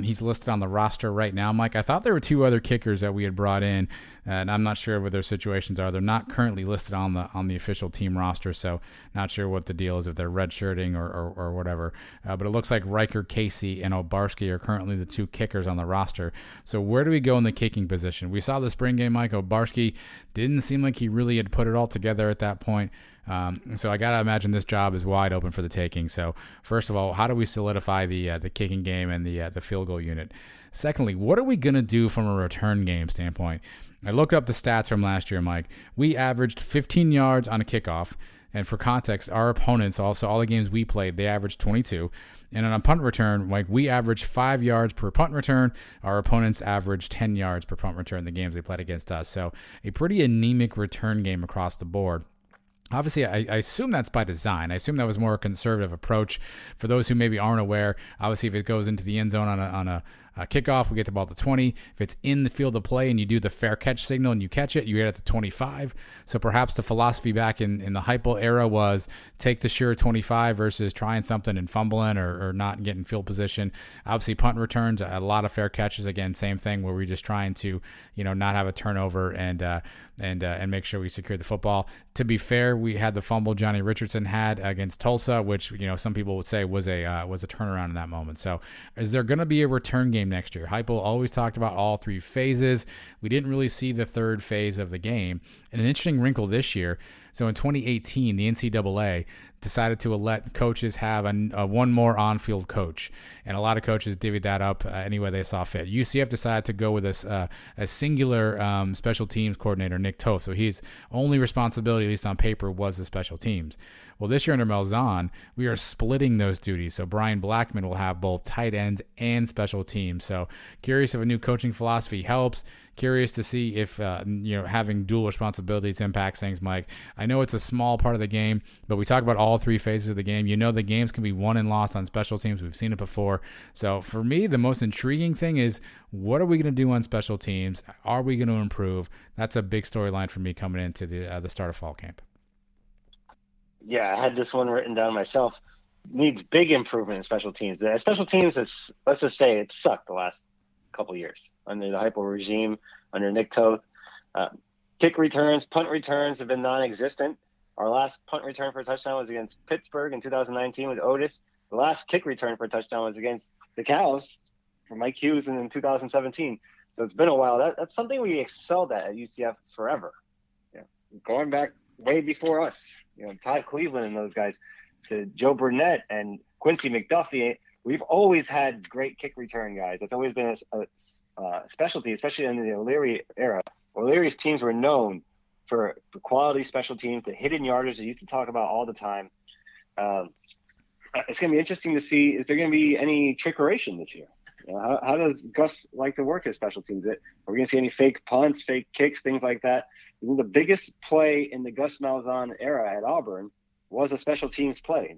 He's listed on the roster right now, Mike. I thought there were 2 other kickers that we had brought in, and I'm not sure what their situations are. They're not currently listed on the official team roster, so not sure what the deal is, if they're redshirting or whatever. But it looks like Riker Casey and Obarski are currently the 2 kickers on the roster. So where do we go in the kicking position? We saw the spring game, Mike. Obarski didn't seem like he really had put it all together at that point. So I got to imagine this job is wide open for the taking. So first of all, how do we solidify the kicking game and the field goal unit? Secondly, what are we going to do from a return game standpoint? I looked up the stats from last year, Mike. We averaged 15 yards on a kickoff. And for context, our opponents, also all the games we played, they averaged 22. And on a punt return, like we averaged 5 yards per punt return. Our opponents averaged 10 yards per punt return in the games they played against us. So a pretty anemic return game across the board. Obviously, I assume that's by design. I assume that was more a conservative approach. For those who maybe aren't aware, obviously if it goes into the end zone on a kickoff, we get the ball to 20. If it's in the field of play and you do the fair catch signal and you catch it, you get it to 25. So perhaps the philosophy back in the Heupel era was take the sure 25 versus trying something and fumbling or not getting field position. Obviously, punt returns, a lot of fair catches. Again, same thing where we're just trying to not have a turnover and make sure we secure the football. To be fair, we had the fumble Johnny Richardson had against Tulsa, which some people would say was a turnaround in that moment. So is there going to be a return game next year? Heupel always talked about all three phases. We didn't really see the third phase of the game. And an interesting wrinkle this year. So in 2018, the NCAA decided to let coaches have one more on-field coach. And a lot of coaches divvied that up any way they saw fit. UCF decided to go with a singular special teams coordinator, Nick Toth. So his only responsibility, at least on paper, was the special teams. Well, this year under Malzahn, we are splitting those duties. So Brian Blackman will have both tight ends and special teams. So curious if a new coaching philosophy helps. Curious to see if having dual responsibilities impacts things, Mike. I know it's a small part of the game, but we talk about all three phases of the game. The games can be won and lost on special teams. We've seen it before. So for me, the most intriguing thing is what are we going to do on special teams? Are we going to improve? That's a big storyline for me coming into the start of fall camp. Yeah, I had this one written down myself. Needs big improvement in special teams. Special teams, let's just say it sucked the last couple of years under the Heupel regime, under Nick Toth. Kick returns, punt returns have been non-existent. Our last punt return for a touchdown was against Pittsburgh in 2019 with Otis. The last kick return for a touchdown was against the Cows for Mike Hughes in 2017. So it's been a while. That's something we excelled at UCF forever. Going back way before us. Todd Cleveland and those guys, to Joe Burnett and Quincy McDuffie. We've always had great kick return guys. That's always been a specialty, especially in the O'Leary era. O'Leary's teams were known for quality special teams, the hidden yardage they used to talk about all the time. It's going to be interesting to see, is there going to be any trickeration this year? How does Gus like to work his special teams? Are we going to see any fake punts, fake kicks, things like that? The biggest play in the Gus Malzahn era at Auburn was a special teams play,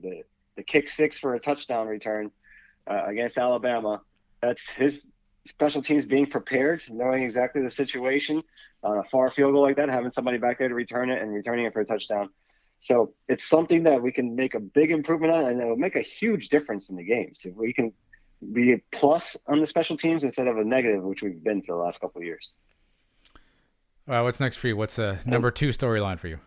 the kick six for a touchdown return against Alabama. That's his special teams being prepared, knowing exactly the situation on a far field goal like that, having somebody back there to return it and returning it for a touchdown. So it's something that we can make a big improvement on, and it will make a huge difference in the games. If we can be a plus on the special teams instead of a negative, which we've been for the last couple of years. What's next for you? What's number 2 storyline for you?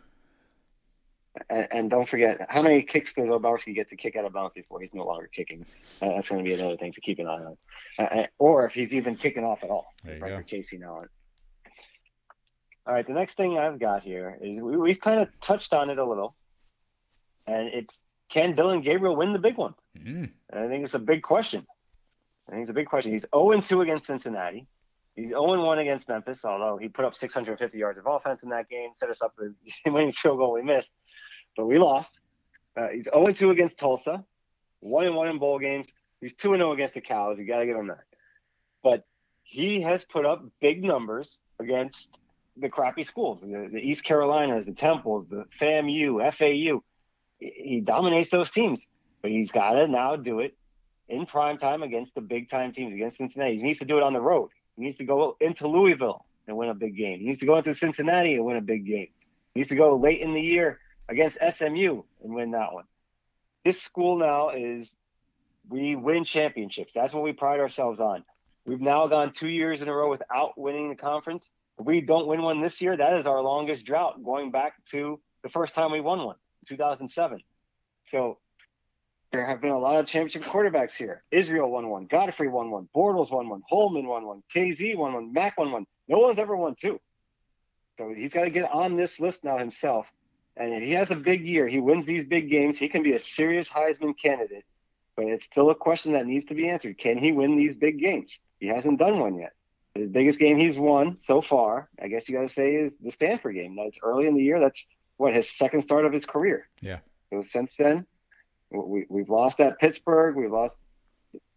And don't forget, how many kicks does Obarski get to kick out of bounds before he's no longer kicking? That's going to be another thing to keep an eye on. Or if he's even kicking off at all. There you go. Casey now. All right, the next thing I've got here is we've kind of touched on it a little. And it's, can Dylan Gabriel win the big one? And I think it's a big question. He's 0-2 against Cincinnati. He's 0-1 against Memphis, although he put up 650 yards of offense in that game, set us up for the winning field goal we missed. But we lost. He's 0-2 against Tulsa, 1-1 in bowl games. He's 2-0 against the Cows. You got to give him that. But he has put up big numbers against the crappy schools, the East Carolinas, the Temples, the FAMU, FAU. He dominates those teams, but he's got to now do it in prime time against the big-time teams, against Cincinnati. He needs to do it on the road. He needs to go into Louisville and win a big game. He needs to go into Cincinnati and win a big game. He needs to go late in the year against SMU and win that one. This school now is, we win championships. That's what we pride ourselves on. We've now gone 2 years in a row without winning the conference. If we don't win one this year, that is our longest drought, going back to the first time we won one, 2007. So there have been a lot of championship quarterbacks here. Israel won one. Godfrey won one. Bortles won one. Holman won one. KZ won one. Mack won one. No one's ever won two. So he's got to get on this list now himself And if he has a big year, he wins these big games, he can be a serious Heisman candidate. But it's still a question that needs to be answered. Can he win these big games? He hasn't done one yet. The biggest game he's won so far, I guess you got to say, is the Stanford game. That's early in the year. That's his second start of his career. Yeah. So since then, we've lost at Pittsburgh. We've lost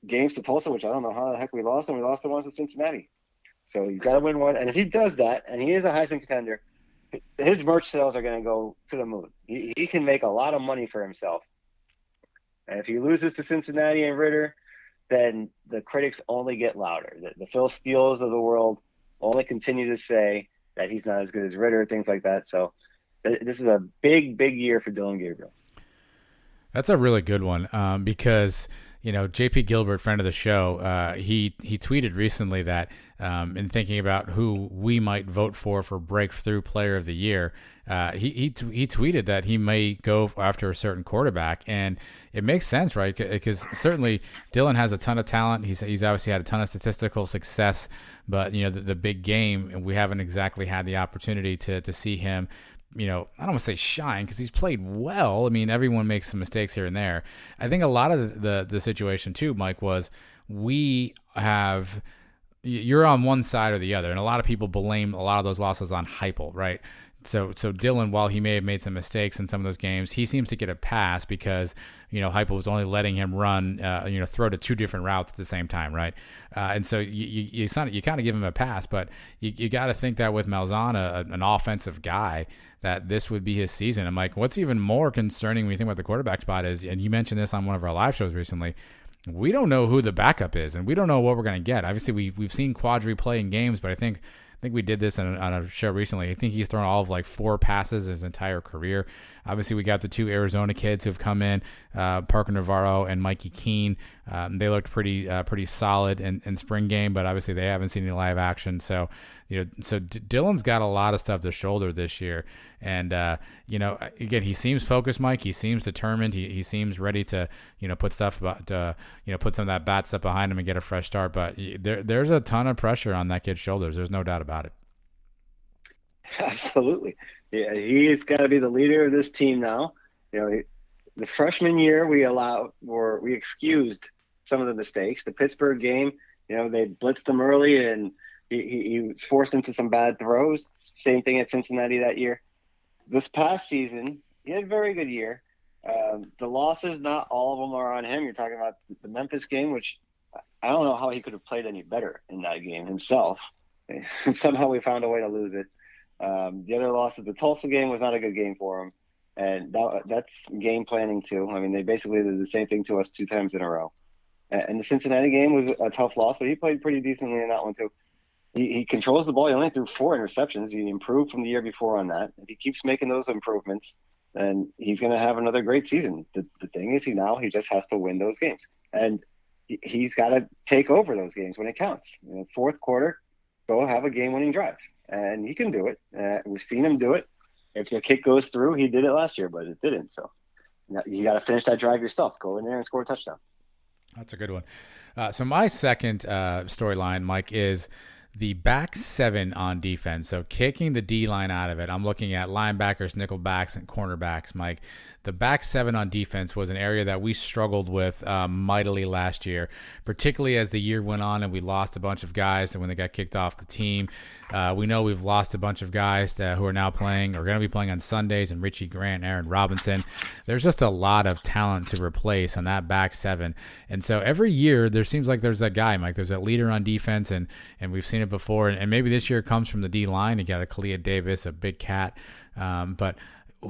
games to Tulsa, which I don't know how the heck we lost, and we lost the ones to Cincinnati. So he's got to win one. And if he does that, and he is a Heisman contender, his merch sales are going to go to the moon. He can make a lot of money for himself. And if he loses to Cincinnati and Ritter, then the critics only get louder. The Phil Steeles of the world only continue to say that he's not as good as Ritter, things like that. So this is a big, big year for Dillon Gabriel. That's a really good one because, JP Gilbert, friend of the show, he tweeted recently that in thinking about who we might vote for Breakthrough Player of the Year, he tweeted that he may go after a certain quarterback, and it makes sense, right? Because certainly Dillon has a ton of talent. He's obviously had a ton of statistical success, but the big game, and we haven't exactly had the opportunity to see him. I don't want to say shine because he's played well. I mean, everyone makes some mistakes here and there. I think a lot of the situation too, Mike, was you're on one side or the other, and a lot of people blame a lot of those losses on Heupel, right? So Dillon, while he may have made some mistakes in some of those games, he seems to get a pass because Heupel was only letting him run, throw to two different routes at the same time, right? And so you kind of give him a pass, but you got to think that with Malzahn, an offensive guy, that this would be his season. And Mike, what's even more concerning when you think about the quarterback spot is, and you mentioned this on one of our live shows recently, we don't know who the backup is, and we don't know what we're going to get. Obviously, we've seen Quadri play in games, but I think we did this on a show recently. I think he's thrown all of 4 passes his entire career. Obviously, we got the 2 Arizona kids who've come in, Parker Navarro and Mikey Keene. They looked pretty solid in spring game, but obviously they haven't seen any live action. So, Dillon's got a lot of stuff to shoulder this year. And, again, he seems focused, Mike. He seems determined. He seems ready to, put stuff about, put some of that bat stuff behind him and get a fresh start. But there's a ton of pressure on that kid's shoulders. There's no doubt about it. Absolutely. Yeah, he's got to be the leader of this team now. The freshman year we excused some of the mistakes. The Pittsburgh game, they blitzed him early and he was forced into some bad throws. Same thing at Cincinnati that year. This past season, he had a very good year. The losses, not all of them are on him. You're talking about the Memphis game, which I don't know how he could have played any better in that game himself. Somehow we found a way to lose it. The other loss of the Tulsa game was not a good game for him. And that's game planning too. I mean, they basically did the same thing to us 2 times in a row. And the Cincinnati game was a tough loss, but he played pretty decently in that one too. He controls the ball. He only threw 4 interceptions. He improved from the year before on that. If he keeps making those improvements, then he's going to have another great season. The thing is, he just has to win those games. And he's got to take over those games when it counts. Fourth quarter, go have a game-winning drive. And he can do it. We've seen him do it. If the kick goes through, he did it last year, but it didn't. So you got to finish that drive yourself. Go in there and score a touchdown. That's a good one. So my second storyline, Mike, is the back 7 on defense. So kicking the D-line out of it. I'm looking at linebackers, nickel backs, and cornerbacks, Mike. The back 7 on defense was an area that we struggled with mightily last year, particularly as the year went on and we lost a bunch of guys and when they got kicked off the team. We know we've lost a bunch of guys who are now playing or going to be playing on Sundays, and Richie Grant, Aaron Robinson. There's just a lot of talent to replace on that back 7. And so every year there seems like there's that guy, Mike. There's that leader on defense, and we've seen it before. And maybe this year it comes from the D-line. You got a Kalia Davis, a big cat. But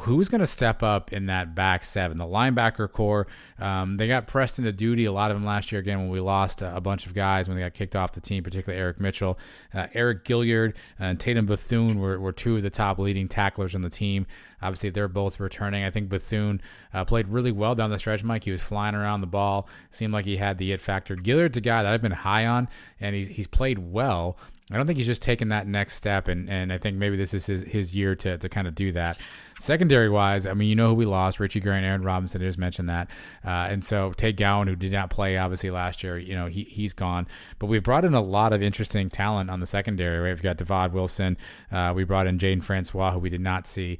who's going to step up in that back 7? The linebacker core, they got pressed into duty, a lot of them last year, again, when we lost a bunch of guys when they got kicked off the team, particularly Eric Mitchell. Eric Gilliard and Tatum Bethune were 2 of the top leading tacklers on the team. Obviously, they're both returning. I think Bethune played really well down the stretch, Mike. He was flying around the ball. Seemed like he had the it factor. Gilliard's a guy that I've been high on, and he's played well. I don't think he's just taken that next step, and I think maybe this is his year to kind of do that. Secondary-wise, I mean, who we lost, Richie Grant, Aaron Robinson, I just mentioned that. And so Tay Gowan, who did not play, obviously, last year, he's gone. But we've brought in a lot of interesting talent on the secondary. Right? We've got Devod Wilson. We brought in Jaden Francois, who we did not see.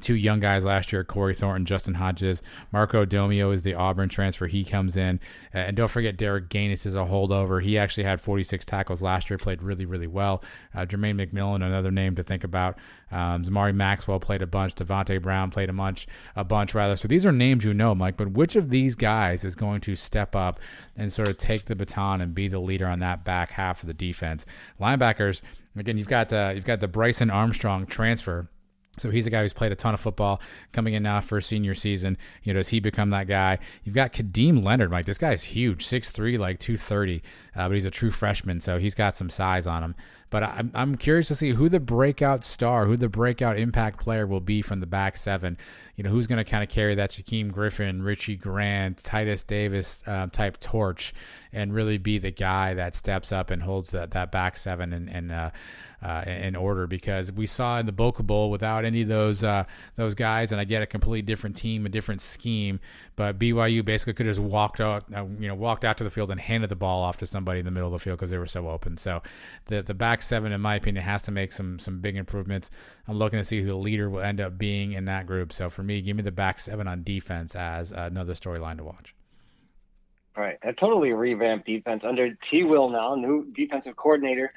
two young guys last year, Corey Thornton, Justin Hodges. Marco Domio is the Auburn transfer. He comes in. And don't forget Derek Gaines is a holdover. He actually had 46 tackles last year, played really, really well. Jermaine McMillan, another name to think about. Zamari Maxwell played a bunch. Devontae Brown played a bunch. So these are names you know, Mike, but which of these guys is going to step up and sort of take the baton and be the leader on that back half of the defense? Linebackers, again, you've got the Bryson Armstrong transfer. So he's a guy who's played a ton of football, coming in now for a senior season. Does he become that guy? You've got Kadeem Leonard, Mike. This guy's huge, 6'3", like 230, but he's a true freshman, so he's got some size on him. But I'm curious to see who the breakout star, who the breakout impact player will be from the back seven. Who's going to kind of carry that Shaquem Griffin, Richie Grant, Titus Davis type torch and really be the guy that steps up and holds that back seven in order, because we saw in the Boca Bowl without any of those guys, and I get a completely different team, a different scheme, but BYU basically could have just walked out to the field and handed the ball off to somebody in the middle of the field because they were so open. So the back seven, in my opinion, has to make some big improvements. I'm looking to see who the leader will end up being in that group. So for me, give me the back seven on defense as another storyline to watch. Right. A totally revamped defense under T. Will now, new defensive coordinator.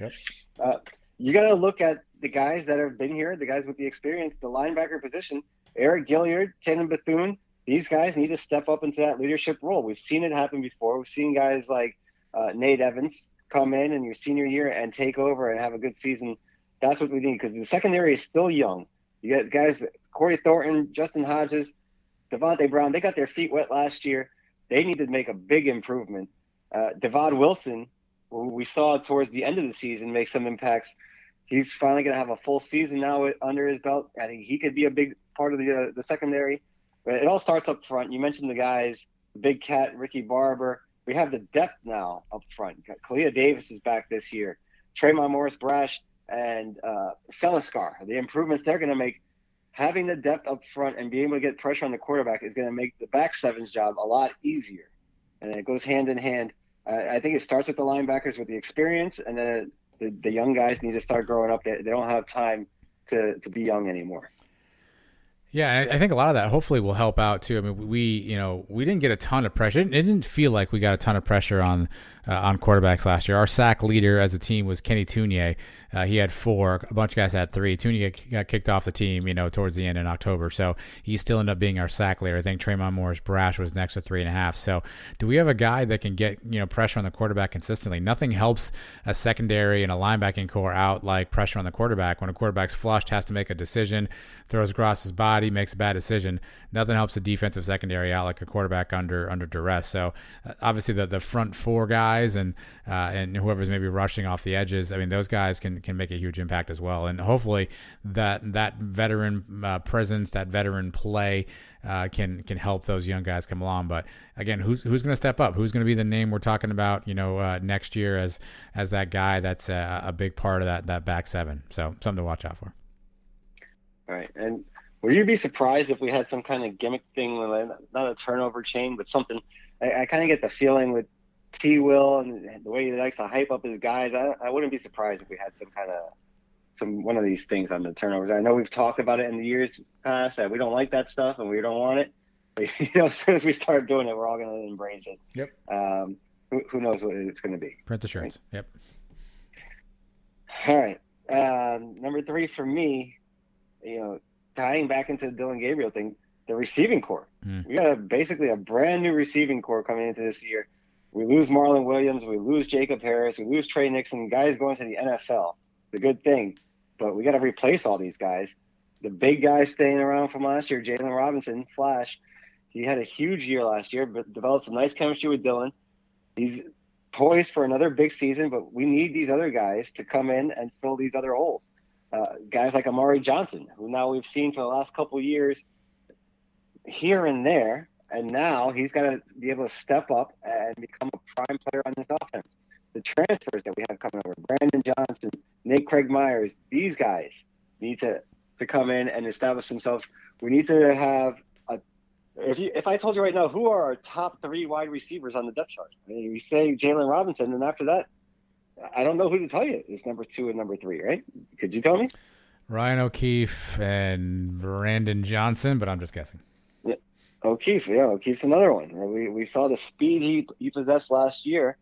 Yep. You got to look at the guys that have been here, the guys with the experience, the linebacker position. Eric Gilliard, Tannen Bethune, these guys need to step up into that leadership role. We've seen it happen before. We've seen guys like Nate Evans come in your senior year and take over and have a good season. That's what we need, because the secondary is still young. You got guys, Corey Thornton, Justin Hodges, Devontae Brown, they got their feet wet last year. They need to make a big improvement. Devon Wilson, who we saw towards the end of the season make some impacts, he's finally going to have a full season now under his belt. I think he could be a big part of the secondary. But it all starts up front. You mentioned the guys, Big Cat, Ricky Barber. We have the depth now up front. Kalia Davis is back this year. Tremont Morris-Brash and Seliskar. The improvements they're going to make, having the depth up front and being able to get pressure on the quarterback is going to make the back seven's job a lot easier. And it goes hand in hand. I think it starts with the linebackers with the experience, and then the young guys need to start growing up. They don't have time to be young anymore. Yeah, I think a lot of that hopefully will help out too. I mean, we didn't get a ton of pressure. It didn't feel like we got a ton of pressure on quarterbacks last year. Our sack leader as a team was Kenny Tunier. He had 4. A bunch of guys had 3. Tunier got kicked off the team, towards the end in October. So he still ended up being our sack leader. I think Tremont Morris-Brash was next to 3.5. So do we have a guy that can get pressure on the quarterback consistently? Nothing helps a secondary and a linebacking core out like pressure on the quarterback. When a quarterback's flushed, has to make a decision, throws across his body, makes a bad decision. Nothing helps a defensive secondary out like a quarterback under duress. So obviously the front 4 guys and whoever's maybe rushing off the edges, I mean, those guys can make a huge impact as well. And hopefully that veteran presence, that veteran play can help those young guys come along. But again, who's going to step up? Who's going to be the name we're talking about next year as that guy that's a big part of that back seven? So something to watch out for. All right. And would you be surprised if we had some kind of gimmick thing, not a turnover chain, but something? I kind of get the feeling with T. Will and the way he likes to hype up his guys, I wouldn't be surprised if we had one of these things on the turnovers. I know we've talked about it in the years past that we don't like that stuff and we don't want it. But, as soon as we start doing it, we're all going to embrace it. Yep. Who knows what it's going to be? Print the shirts. Right? Yep. All right. Number 3 for me, tying back into the Dylan Gabriel thing, the receiving core. We got basically a brand new receiving core coming into this year. We lose Marlon Williams, we lose Jacob Harris, we lose Trey Nixon, guys going to the NFL. The good thing, but we got to replace all these guys. The big guy staying around from last year, Jalen Robinson, Flash, he had a huge year last year, but developed some nice chemistry with Dylan. He's poised for another big season, but we need these other guys to come in and fill these other holes. Guys like Amari Johnson, who now we've seen for the last couple of years here and there, and now he's got to be able to step up and become a prime player on this offense. The transfers that we have coming over, Brandon Johnson, Nate Craig Myers, these guys need to come in and establish themselves. We need to have if I told you right now, who are our top 3 wide receivers on the depth chart? I mean, you say Jalen Robinson, and after that, I don't know who to tell you. It's number 2 and number 3, right? Could you tell me? Ryan O'Keefe and Brandon Johnson, but I'm just guessing. Yeah, O'Keefe's another one. We saw the speed he possessed last year,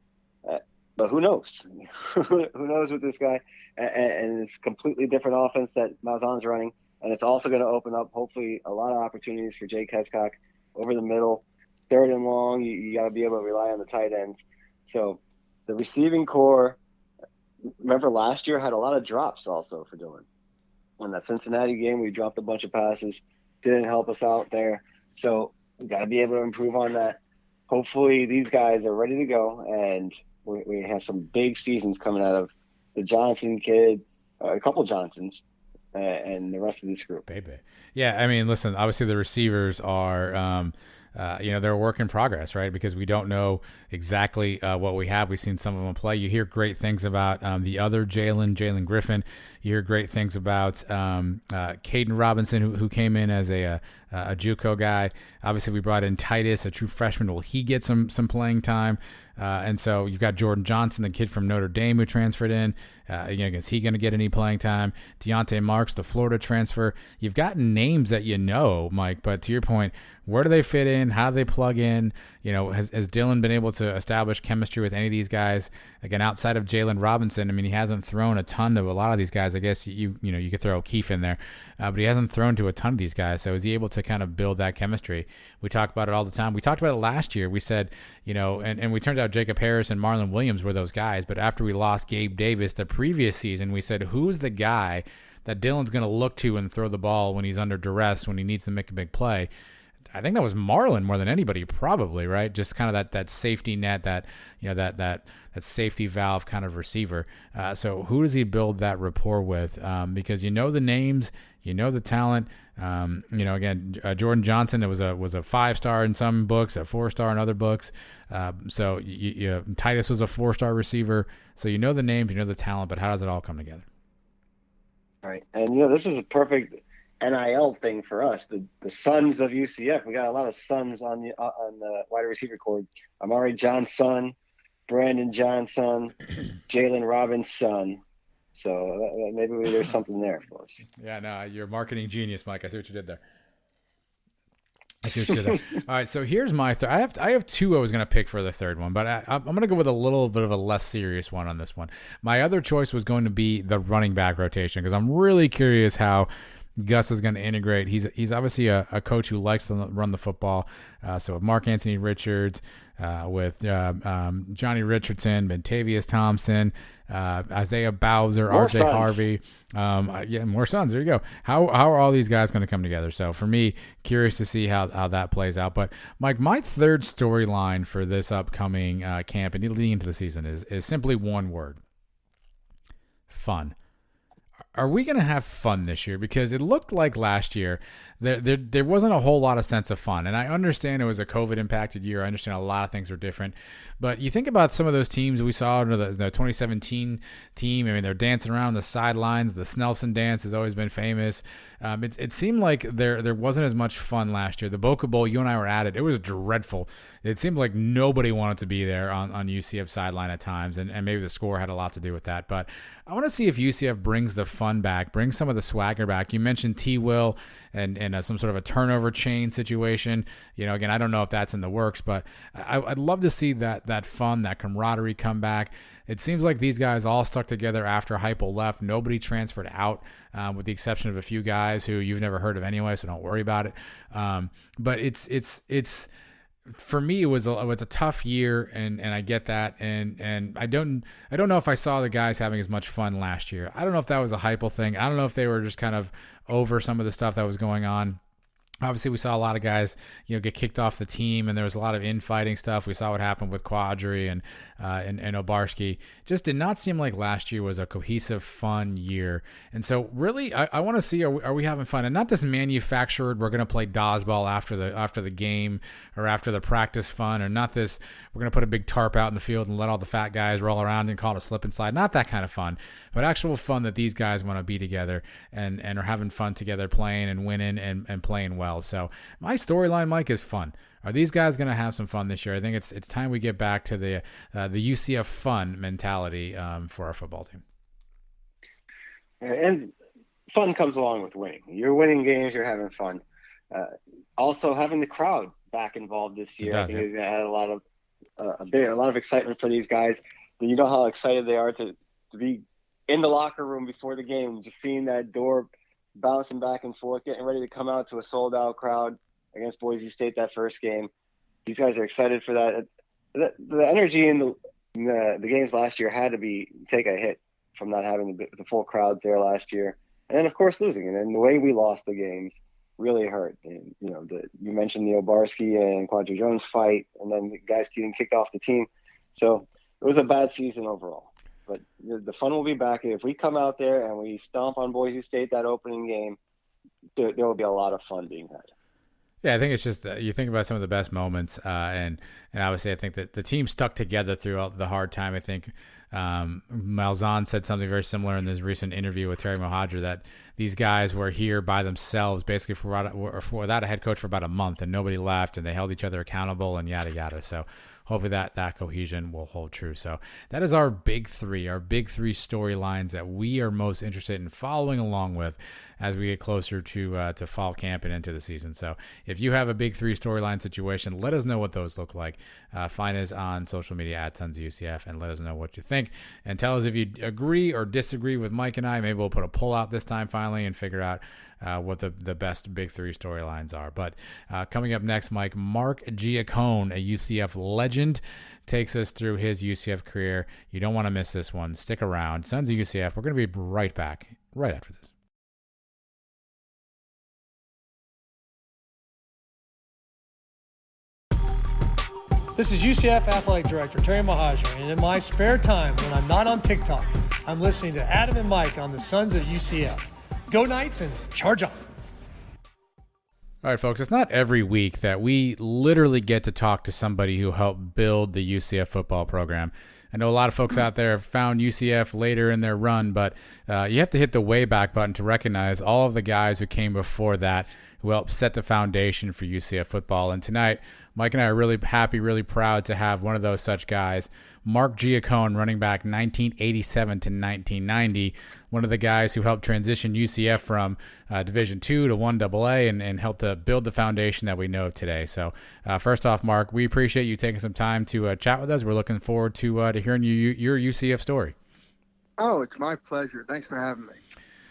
but who knows? Who knows with this guy? And it's a completely different offense that Malzahn's running, and it's also going to open up hopefully a lot of opportunities for Jake Hescock over the middle, third and long. You got to be able to rely on the tight ends. So the receiving core. Remember last year had a lot of drops also for Dylan. In that Cincinnati game, we dropped a bunch of passes, didn't help us out there. So we got to be able to improve on that. Hopefully these guys are ready to go, and we have some big seasons coming out of the Johnson kid, a couple Johnsons, and the rest of this group. Baby. Yeah, I mean, listen, obviously the receivers are they're a work in progress, right? Because we don't know exactly what we have. We've seen some of them play. You hear great things about the other Jalen Griffin. You hear great things about Caden Robinson, who came in as a JUCO guy. Obviously, we brought in Titus, a true freshman. Will he get some playing time? And so you've got Jordan Johnson, the kid from Notre Dame who transferred in. Is he going to get any playing time? Deontay Marks, the Florida transfer. You've got names that you know, Mike, but to your point, where do they fit in? How do they plug in? Has Dylan been able to establish chemistry with any of these guys? Again, outside of Jalen Robinson, I mean, he hasn't thrown a ton to a lot of these guys. I guess you could throw O'Keefe in there, but he hasn't thrown to a ton of these guys. So is he able to kind of build that chemistry? We talk about it all the time. We talked about it last year. We said, and we turned out Jacob Harris and Marlon Williams were those guys. But after we lost Gabe Davis the previous season, we said, who's the guy that Dylan's going to look to and throw the ball when he's under duress, when he needs to make a big play? I think that was Marlon more than anybody, probably, right? Just kind of that safety net, that safety valve kind of receiver. So who does he build that rapport with? Because the names, the talent. Jordan Johnson, it was a 5-star in some books, a 4-star in other books. So Titus was a 4-star receiver. So the names, the talent, but how does it all come together? All right, and this is a perfect NIL thing for us, the sons of UCF. We got a lot of sons on the wide receiver core. Amari John's son, Brandon John's son, Jalen Robbins' son. So maybe there's something there for us. Yeah, no, you're a marketing genius, Mike. I see what you did there. All right, so here's my third. I have two I was going to pick for the third one, but I'm going to go with a little bit of a less serious one on this one. My other choice was going to be the running back rotation because I'm really curious how Gus is going to integrate. He's obviously a coach who likes to run the football. So with Mark Anthony Richards, with Johnny Richardson, Bentavious Thompson, Isaiah Bowser, RJ Harvey. More sons. There you go. How are all these guys going to come together? So for me, curious to see how that plays out. But Mike, my third storyline for this upcoming camp and leading into the season is simply one word: fun. Are we going to have fun this year? Because it looked like last year there wasn't a whole lot of sense of fun. And I understand it was a COVID-impacted year. I understand a lot of things are different. But you think about some of those teams we saw in the 2017 team. I mean, they're dancing around the sidelines. The Snelson dance has always been famous. It seemed like there wasn't as much fun last year. The Boca Bowl, you and I were at it. It was dreadful. It seemed like nobody wanted to be there on UCF sideline at times, and maybe the score had a lot to do with that. But I want to see if UCF brings the fun back, brings some of the swagger back. You mentioned T. Will and some sort of a turnover chain situation. Again, I don't know if that's in the works, but I'd love to see that fun, that camaraderie come back. It seems like these guys all stuck together after Heupel left. Nobody transferred out, with the exception of a few guys who you've never heard of anyway, so don't worry about it. But it's for me, it was a tough year, and I get that, and I don't know if I saw the guys having as much fun last year. I don't know if that was a Heupel thing. I don't know if they were just kind of over some of the stuff that was going on. Obviously, we saw a lot of guys, get kicked off the team, and there was a lot of infighting stuff. We saw what happened with Quadri and Obarski. Just did not seem like last year was a cohesive, fun year. And so, really, I want to see are we having fun, and not this manufactured. We're going to play dodgeball after the game or after the practice fun, or not this. We're going to put a big tarp out in the field and let all the fat guys roll around and call it a slip and slide. Not that kind of fun, but actual fun that these guys want to be together and are having fun together, playing and winning and playing well. So my storyline, Mike, is fun. Are these guys going to have some fun this year? I think it's time we get back to the UCF fun mentality for our football team. And fun comes along with winning. You're winning games, you're having fun. Also, having the crowd back involved this year, I think is going to add a lot of excitement for these guys. You know how excited they are to be in the locker room before the game, just seeing that door bouncing back and forth, getting ready to come out to a sold-out crowd against Boise State that first game. These guys are excited for that. The energy in the games last year had to take a hit from not having the full crowds there last year, and then of course losing. And then the way we lost the games really hurt. And you mentioned the Obarski and Quadri Jones fight, and then the guys getting kicked off the team. So it was a bad season overall. But the fun will be back. If we come out there and we stomp on Boise State that opening game, there will be a lot of fun being had. Yeah, I think it's just you think about some of the best moments, and obviously I think that the team stuck together throughout the hard time. I think Malzahn said something very similar in this recent interview with Terry Mohadra, that these guys were here by themselves basically without a head coach for about a month, and nobody left, and they held each other accountable and yada yada. So hopefully that cohesion will hold true. So that is our big three storylines that we are most interested in following along with as we get closer to fall camp and into the season. So if you have a big three storyline situation, let us know what those look like. Find us on social media at Tons of UCF and let us know what you think. And tell us if you agree or disagree with Mike and I. Maybe we'll put a poll out this time finally and figure out what the best big three storylines are. But coming up next, Mike, Mark Giacone, a UCF legend, takes us through his UCF career. You don't want to miss this one. Stick around. Sons of UCF, we're going to be right back right after this. This is UCF Athletic Director Terry Mohadra, and in my spare time when I'm not on TikTok, I'm listening to Adam and Mike on the Sons of UCF. Go Knights and charge on. All right, folks, it's not every week that we literally get to talk to somebody who helped build the UCF football program. I know a lot of folks out there have found UCF later in their run, but you have to hit the way back button to recognize all of the guys who came before that, who helped set the foundation for UCF football. And tonight, Mike and I are really happy, really proud to have one of those such guys, Mark Giacone, running back 1987 to 1990, one of the guys who helped transition UCF from Division II to 1AA and helped to build the foundation that we know today. So first off, Mark, we appreciate you taking some time to chat with us. We're looking forward to hearing your UCF story. Oh, it's my pleasure. Thanks for having me.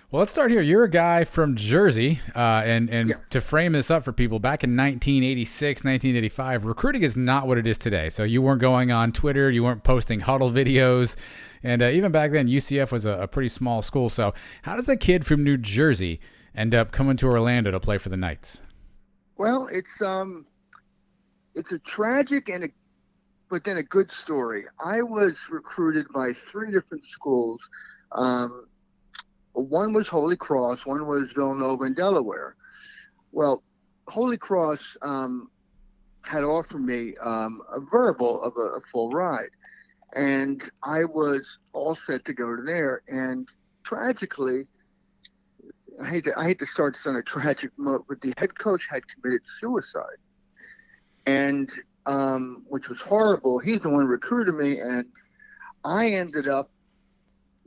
Well, let's start here. You're a guy from Jersey, and Yes. To frame this up for people, back in 1986, 1985, recruiting is not what it is today. So you weren't going on Twitter, you weren't posting huddle videos, and even back then, UCF was a pretty small school. So how does a kid from New Jersey end up coming to Orlando to play for the Knights? Well, it's a tragic but then a good story. I was recruited by 3 different schools. One was Holy Cross, one was Villanova in Delaware. Well, Holy Cross had offered me a verbal of a full ride, and I was all set to go to there. And tragically, I hate to start this on a tragic note, but the head coach had committed suicide, and which was horrible. He's the one who recruited me, and I ended up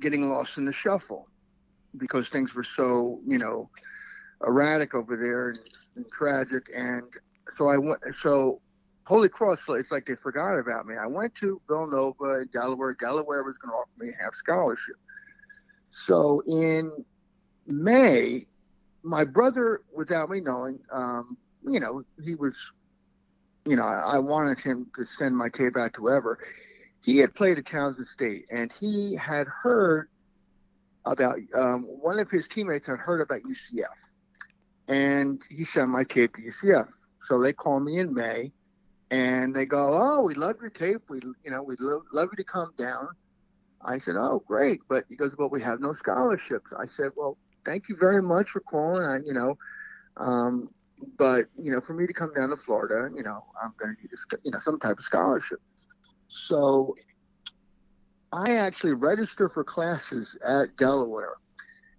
getting lost in the shuffle, because things were so, erratic over there and tragic. And so Holy Cross, it's like they forgot about me. I went to Villanova in Delaware. Delaware was going to offer me a half scholarship. So in May, my brother, without me knowing, he was, I wanted him to send my tape out to whoever. He had played at Townsend State, and he had heard about one of his teammates had heard about UCF, and he sent my tape to UCF. So they call me in May, and they go, "Oh, we love your tape. We'd love you to come down." I said, "Oh, great," but he goes, "But we have no scholarships." I said, "Well, thank you very much for calling. But for me to come down to Florida, I'm going to need some type of scholarship." So I actually registered for classes at Delaware.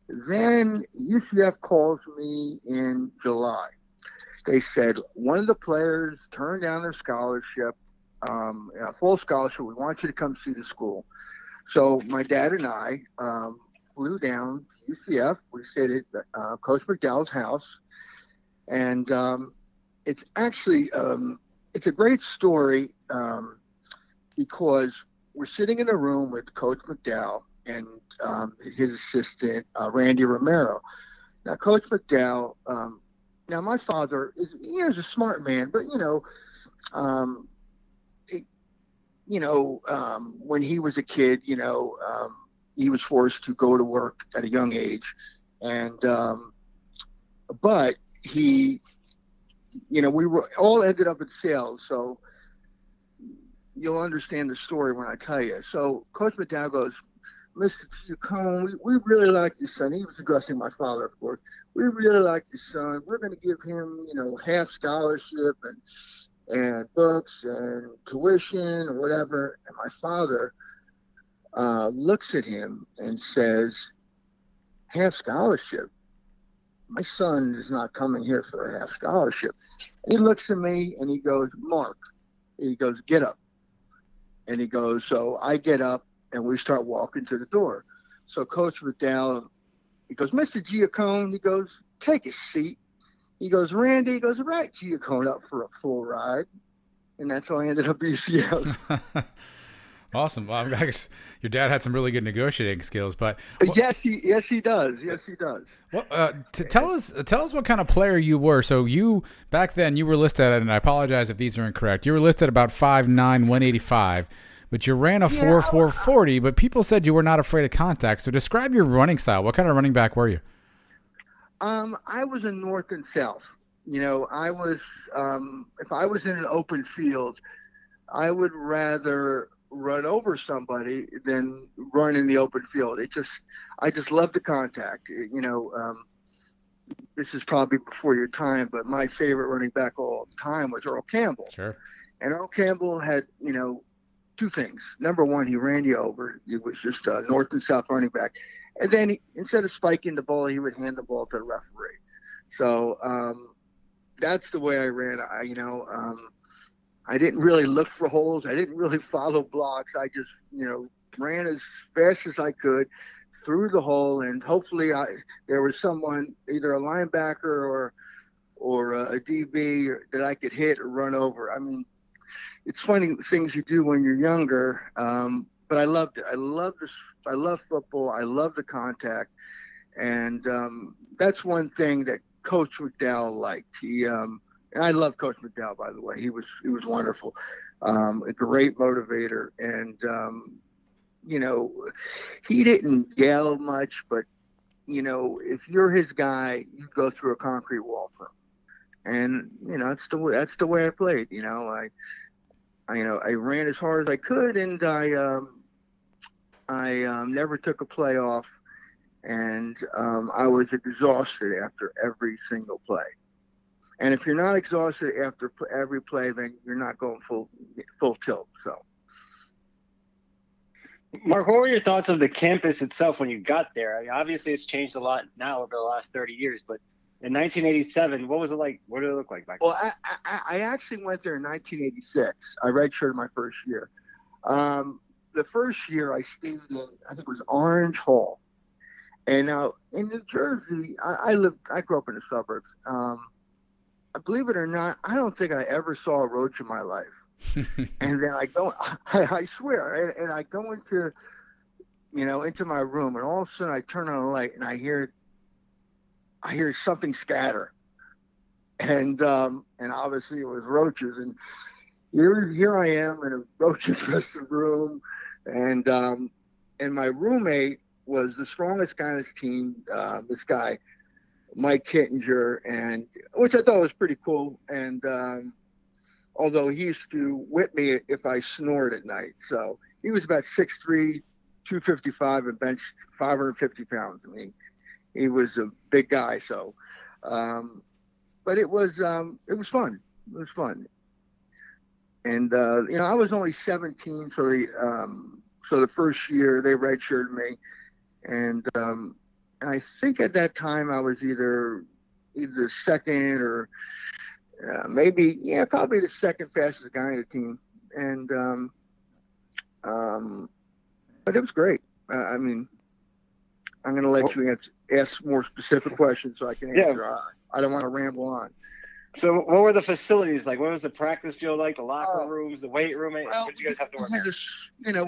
Then UCF calls me in July. They said, one of the players turned down their scholarship, a full scholarship. We want you to come see the school. So my dad and I flew down to UCF. We stayed at Coach McDowell's house. And it's actually it's a great story because we're sitting in a room with Coach McDowell and his assistant, Randy Romero. Now, Coach McDowell, now my father is a smart man, but, when he was a kid, he was forced to go to work at a young age. And but he, we were all ended up in sales. So you'll understand the story when I tell you. So Coach McDowell goes, Mr. Giacone, we really like your son. He was addressing my father, of course. We really like your son. We're going to give him, half scholarship and books and tuition or whatever. And my father looks at him and says, half scholarship? My son is not coming here for a half scholarship. And he looks at me and he goes, Mark, he goes, get up. And he goes, so I get up and we start walking to the door. So Coach McDowell, he goes, Mr. Giacone, he goes, take a seat. He goes, Randy, he goes, right, Giacone up for a full ride. And that's how I ended up at UCF. Awesome. Well, I guess your dad had some really good negotiating skills, but yes, he does. Yes, he does. Well, tell us what kind of player you were. So you back then you were listed at, and I apologize if these are incorrect. You were listed about 5'9", 185, but you ran a 4.4 40. But people said you were not afraid of contact. So describe your running style. What kind of running back were you? I was a north and south. I was if I was in an open field, I would rather run over somebody than run in the open field. I just love the contact. This is probably before your time, but my favorite running back all the time was Earl Campbell. Sure. And Earl Campbell had, two things. Number one, he ran you over. He was just a north and south running back. And then instead of spiking the ball, he would hand the ball to the referee. So that's the way I ran. I didn't really look for holes. I didn't really follow blocks. I just, ran as fast as I could through the hole, and hopefully there was someone, either a linebacker or a DB that I could hit or run over. I mean, it's funny things you do when you're younger, but I loved it. I love football. I love the contact, and that's one thing that Coach McDowell liked. And I love Coach McDowell, by the way. He was wonderful, a great motivator, and he didn't yell much, but if you're his guy, you go through a concrete wall for him, and that's the way I played. I ran as hard as I could, and I never took a play off, and I was exhausted after every single play. And if you're not exhausted after every play, then you're not going full tilt. So, Mark, what were your thoughts of the campus itself when you got there? I mean, obviously, it's changed a lot now over the last 30 years. But in 1987, what was it like? What did it look like back then? Well, I actually went there in 1986. I redshirted my first year. The first year I stayed in, I think it was Orange Hall. And now in New Jersey, I grew up in the suburbs. Believe it or not, I don't think I ever saw a roach in my life. And then I swear, and I go into my room, and all of a sudden I turn on a light and I hear something scatter. And obviously it was roaches. And here I am in a roach infested room. And my roommate was the strongest guy on his team, this guy, Mike Kittinger, and which I thought was pretty cool. And although he used to whip me if I snored at night. So he was about 6'3", 255, and benched 550 pounds. I mean, he was a big guy. So, but it was fun. It was fun. And I was only 17, so the first year they redshirted me, and I think at that time I was either second or probably the second fastest guy on the team. And but it was great. I mean, I'm going to let you ask more specific questions so I can answer. Yeah. I don't want to ramble on. So what were the facilities like? What was the practice field like? The locker rooms, the weight room? Well, what did you guys have to work?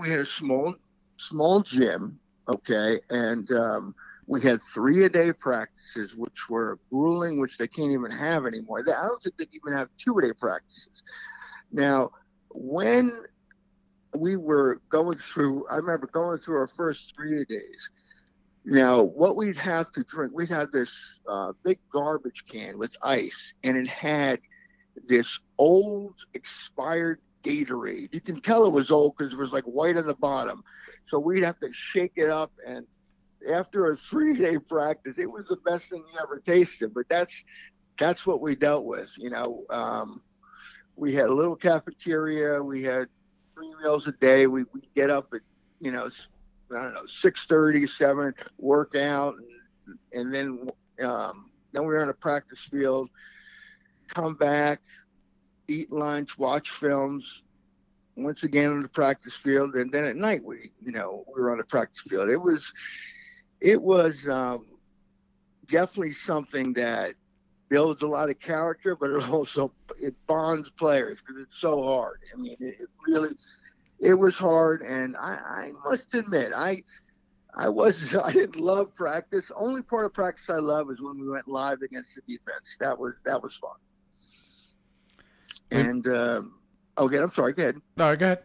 We had a small gym, okay, and we had 3-a-day practices, which were grueling, which they can't even have anymore. I don't think they even have 2-a-day practices. Now, when we were going through, I remember going through our first 3-a-days. Now, what we'd have to drink, we'd have this big garbage can with ice, and it had this old expired Gatorade. You can tell it was old because it was like white on the bottom. So we'd have to shake it up, and after a 3-day practice, it was the best thing you ever tasted. But that's what we dealt with. We had a little cafeteria. We had 3 meals a day. We'd get up at, I don't know, 6:30, 7, work out, and then we were on a practice field, come back, eat lunch, watch films, once again on the practice field, and then at night we were on the practice field. It was definitely something that builds a lot of character, but it bonds players because it's so hard. I mean, it was hard, and I must admit, I didn't love practice. Only part of practice I love is when we went live against the defense. That was fun. And okay, I'm sorry. Go ahead. No, go ahead.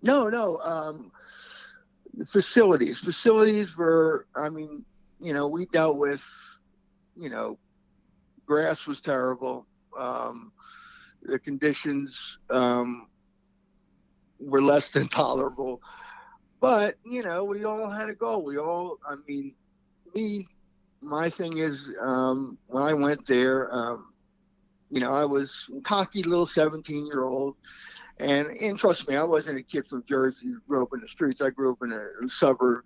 No. Facilities were. I mean, we dealt with. Grass was terrible. The conditions were less than tolerable. But, we all had a goal. My thing is, when I went there, I was a cocky little 17-year-old. And trust me, I wasn't a kid from Jersey who grew up in the streets. I grew up in a suburb,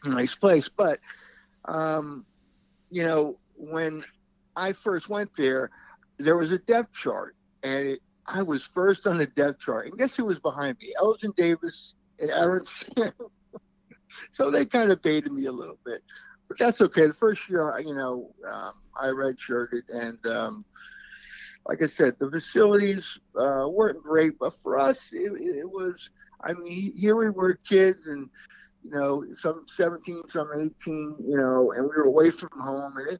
nice place. But, when I first went there was a depth chart. And I was first on the depth chart. And guess who was behind me? Elgin Davis and Aaron Sims. So they kind of baited me a little bit. But that's okay. The first year, I redshirted. And like I said, the facilities weren't great. But for us, it was, here we were kids and, some 17, some 18, and we were away from home. And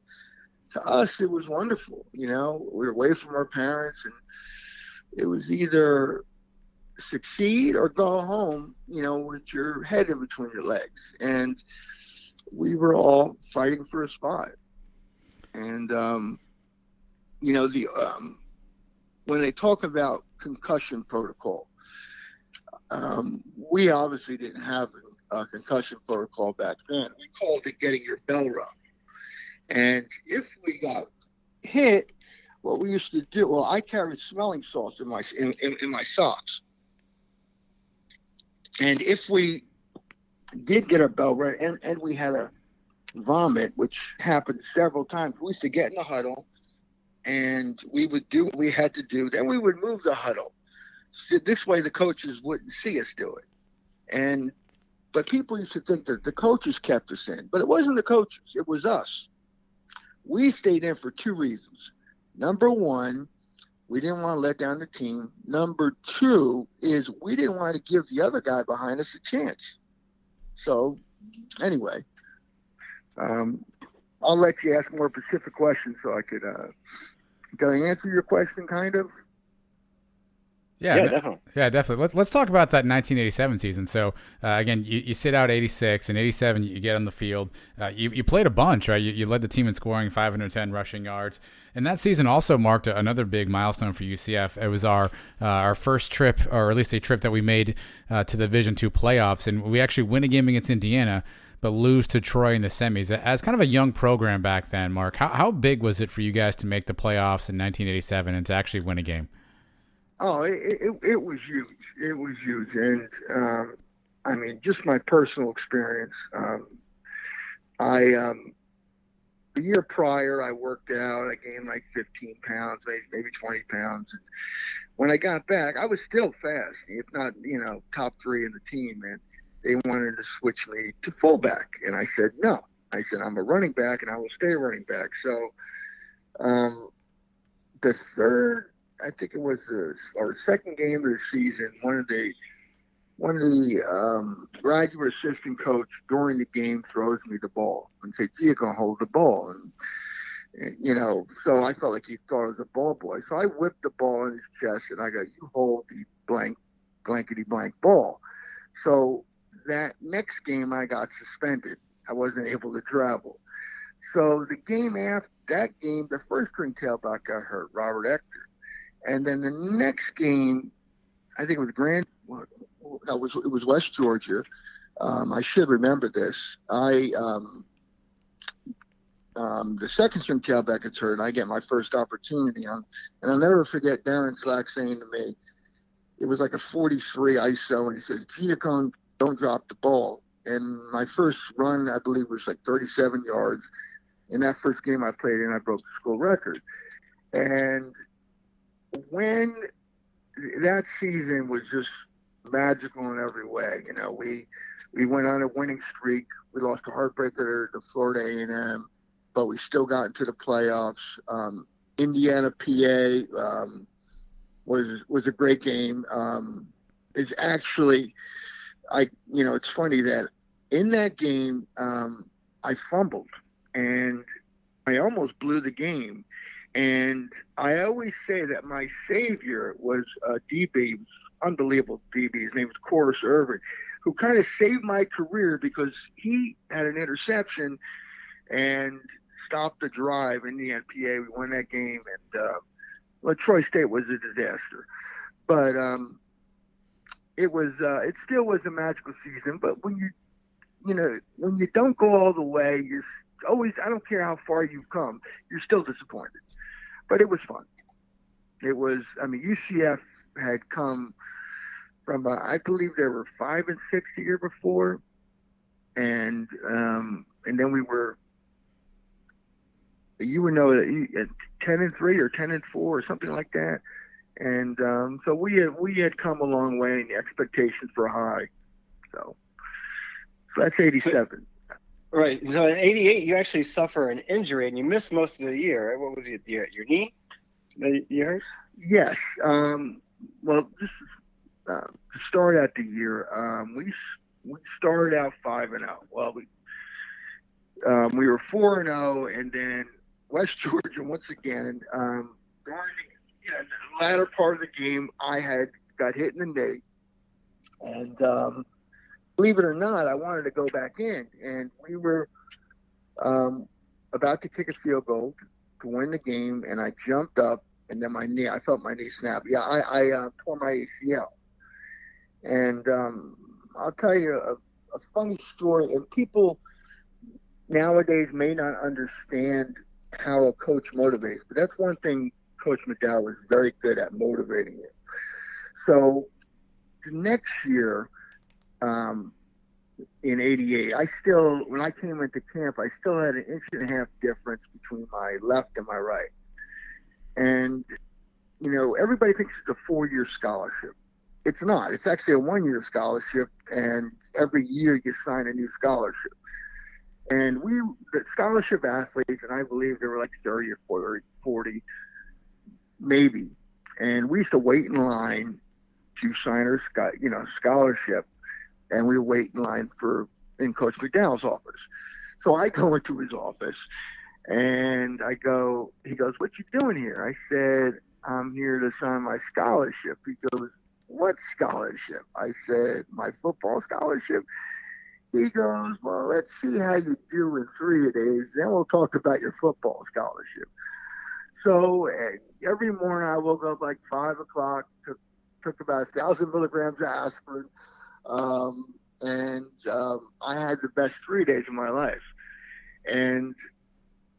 to us, it was wonderful. We were away from our parents, and it was either succeed or go home, with your head in between your legs. And we were all fighting for a spot. And, when they talk about concussion protocol, we obviously didn't have a concussion protocol back then. We called it getting your bell rung. And if we got hit, what we used to do, I carried smelling salts in my socks. And if we did get our bell rung and we had a vomit, which happened several times, we used to get in the huddle and we would do what we had to do. Then we would move the huddle. So this way the coaches wouldn't see us do it. But people used to think that the coaches kept us in, but it wasn't the coaches, it was us. We stayed in for 2 reasons. Number one, we didn't want to let down the team. Number 2 is we didn't want to give the other guy behind us a chance. So anyway, I'll let you ask more specific questions so I could answer your question kind of. Yeah, definitely. Yeah, definitely. Let's talk about that 1987 season. So, again, you sit out 86, and 87 you get on the field. You played a bunch, right? You led the team in scoring, 510 rushing yards. And that season also marked another big milestone for UCF. It was our first trip, or at least a trip that we made to the Division II playoffs. And we actually win a game against Indiana, but lose to Troy in the semis. As kind of a young program back then, Mark, how big was it for you guys to make the playoffs in 1987 and to actually win a game? Oh, it was huge. It was huge. And, just my personal experience. The year prior, I worked out. I gained like 15 pounds, maybe 20 pounds. And when I got back, I was still fast, if not, top 3 in the team. they wanted to switch me to fullback. And I said, no. I said, I'm a running back and I will stay a running back. So the third, I think it was our second game of the season, one of the graduate assistant coach during the game throws me the ball and says, you're going to hold the ball. And, so I felt like he thought I was a ball boy. So I whipped the ball in his chest and I go, you hold the blankety blank ball. So that next game I got suspended. I wasn't able to travel. So the game after that game, the first string tailback got hurt, Robert Ector. And then the next game, I think it was West Georgia. I should remember this. The second string tailback gets hurt, and I get my first opportunity on. And I'll never forget Darren Slack saying to me, it was like a 43 ISO, and he says, Giacone, don't drop the ball. And my first run, I believe, was like 37 yards. In that first game I played in, I broke the school record. And when that season was just magical in every way, we went on a winning streak. We lost a heartbreaker to Florida A&M, but we still got into the playoffs. Indiana, PA was a great game. It's actually, it's funny that in that game, I fumbled and I almost blew the game. And I always say that my savior was a DB, unbelievable DB. His name was Corus Irvin, who kind of saved my career because he had an interception and stopped the drive in the NPA. We won that game, and Troy State was a disaster. But it still was a magical season. But when you don't go all the way, you're always, I don't care how far you've come, you're still disappointed. But it was fun. It was, UCF had come from, I believe they were 5-6 the year before. And then we were, you would know, 10-3 or 10-4 or something like that. And so we had come a long way, and the expectations were high. So that's 87. Right. So in 88, you actually suffer an injury and you missed most of the year. What was it? Your knee? You hurt? Yes. Well, just to start out the year, we started out 5-0. Well, we were 4-0, and then West Georgia once again. During the latter part of the game, I had got hit in the knee, and believe it or not, I wanted to go back in, and we were about to kick a field goal to win the game, and I jumped up, and then I felt my knee snap. Yeah, I tore my ACL. And I'll tell you a funny story, and people nowadays may not understand how a coach motivates, but that's one thing Coach McDowell was very good at, motivating you. So the next year, in 88, when I came into camp, I still had an 1.5 inch difference between my left and my right. And, everybody thinks it's a 4-year scholarship. It's not. It's actually a 1-year scholarship, and every year you sign a new scholarship. And the scholarship athletes, and I believe there were like 30 or 40, maybe. And we used to wait in line to sign our scholarship. And we wait in line in Coach McDowell's office. So I go into his office, and he goes, what you doing here? I said, I'm here to sign my scholarship. He goes, what scholarship? I said, my football scholarship. He goes, well, let's see how you do in 3 days. Then we'll talk about your football scholarship. So every morning I woke up like 5 o'clock, took about 1,000 milligrams of aspirin. I had the best 3 days of my life. And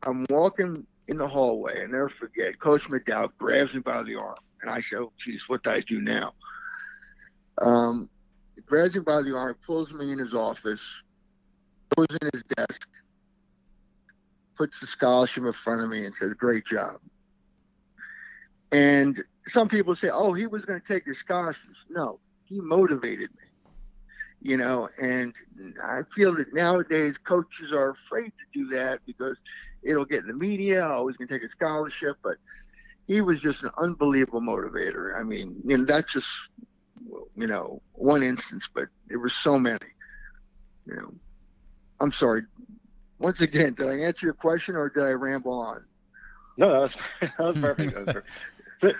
I'm walking in the hallway, and never forget, Coach McDowell grabs me by the arm. And I said, oh, geez, what do I do now? He grabs me by the arm, pulls me in his office, goes in his desk, puts the scholarship in front of me and says, great job. And some people say, oh, he was going to take your scholarships. No, he motivated me. And I feel that nowadays coaches are afraid to do that because it'll get in the media. Oh, he's going to take a scholarship, but he was just an unbelievable motivator. I mean, that's just, one instance, but there were so many, I'm sorry. Once again, did I answer your question or did I ramble on? No, that was perfect. That was perfect. So,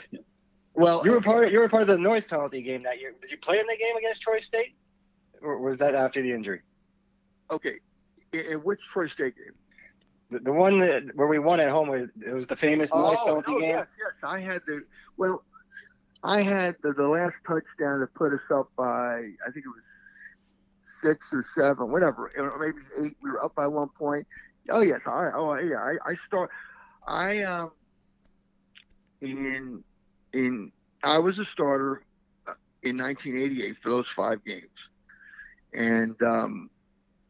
well, you were part of the noise penalty game that year. Did you play in the game against Troy State, or was that after the injury? Okay, in which Troy State game? The one where we won at home, it was the famous noise penalty game. Yes. I had the last touchdown to put us up by, I think it was 6 or 7, whatever, or maybe 8. We were up by 1 point. Oh yes, I was a starter in 1988 for those 5 games, and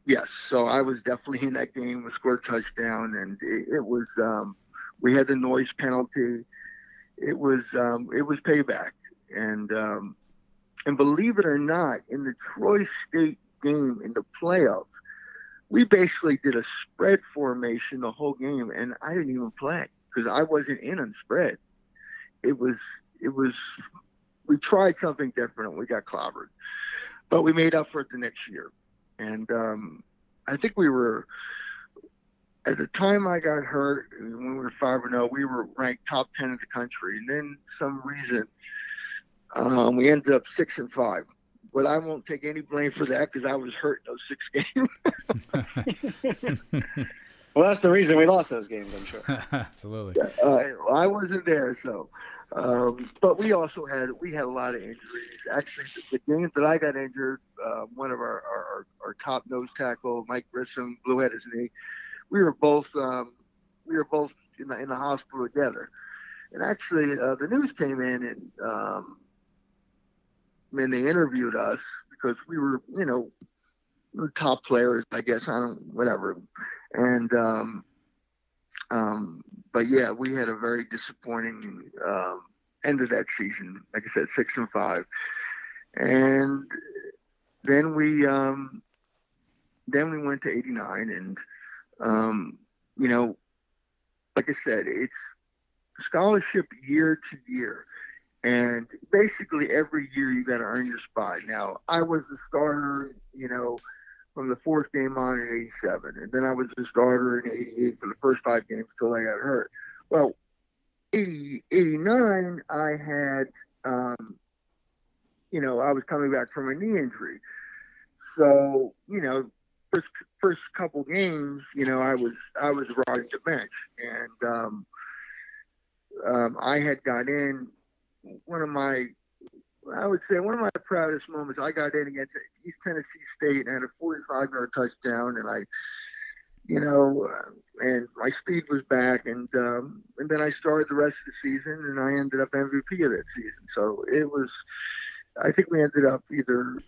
yes, so I was definitely in that game. We scored a touchdown, and it was we had the noise penalty. It was payback, and believe it or not, in the Troy State game in the playoffs, we basically did a spread formation the whole game, and I didn't even play because I wasn't in on spread. It was we tried something different and we got clobbered, but we made up for it the next year. And I think we were, at the time I got hurt, when we were 5-0, we were ranked top 10 in the country. And then some reason we ended up 6-5. But I won't take any blame for that because I was hurt those 6 games. Well, that's the reason we lost those games, I'm sure. Absolutely. I wasn't there, so. But we also had a lot of injuries. Actually, the game that I got injured, one of our top nose tackle, Mike Grissom, blew out his knee. We were both in the hospital together. And actually, the news came in and they interviewed us because we were, we were top players, I guess. Whatever. And but yeah, we had a very disappointing end of that season. Like I said, 6-5, and then we went to '89, and like I said, it's scholarship year to year, and basically every year you got to earn your spot. Now, I was the starter, from the 4th game on in '87, and then I was the starter in '88 for the first 5 games till I got hurt. Well, '89, I had, I was coming back from a knee injury, so first couple games, I was riding the bench, and I had got in. One of my proudest moments, I got in against East Tennessee State and had a 45-yard touchdown, and and my speed was back, and then I started the rest of the season, and I ended up MVP of that season. So I think we ended up either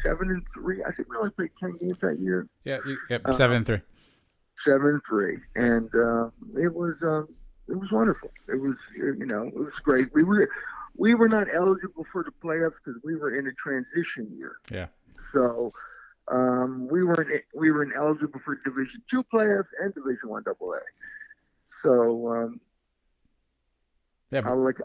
7-3. I think we only played 10 games that year. Yeah, 7-3. 7-3, and it was wonderful. It was it was great. We were not eligible for the playoffs because we were in a transition year. Yeah. So we weren't eligible for Division II playoffs and Division I AA. So yeah, I'll let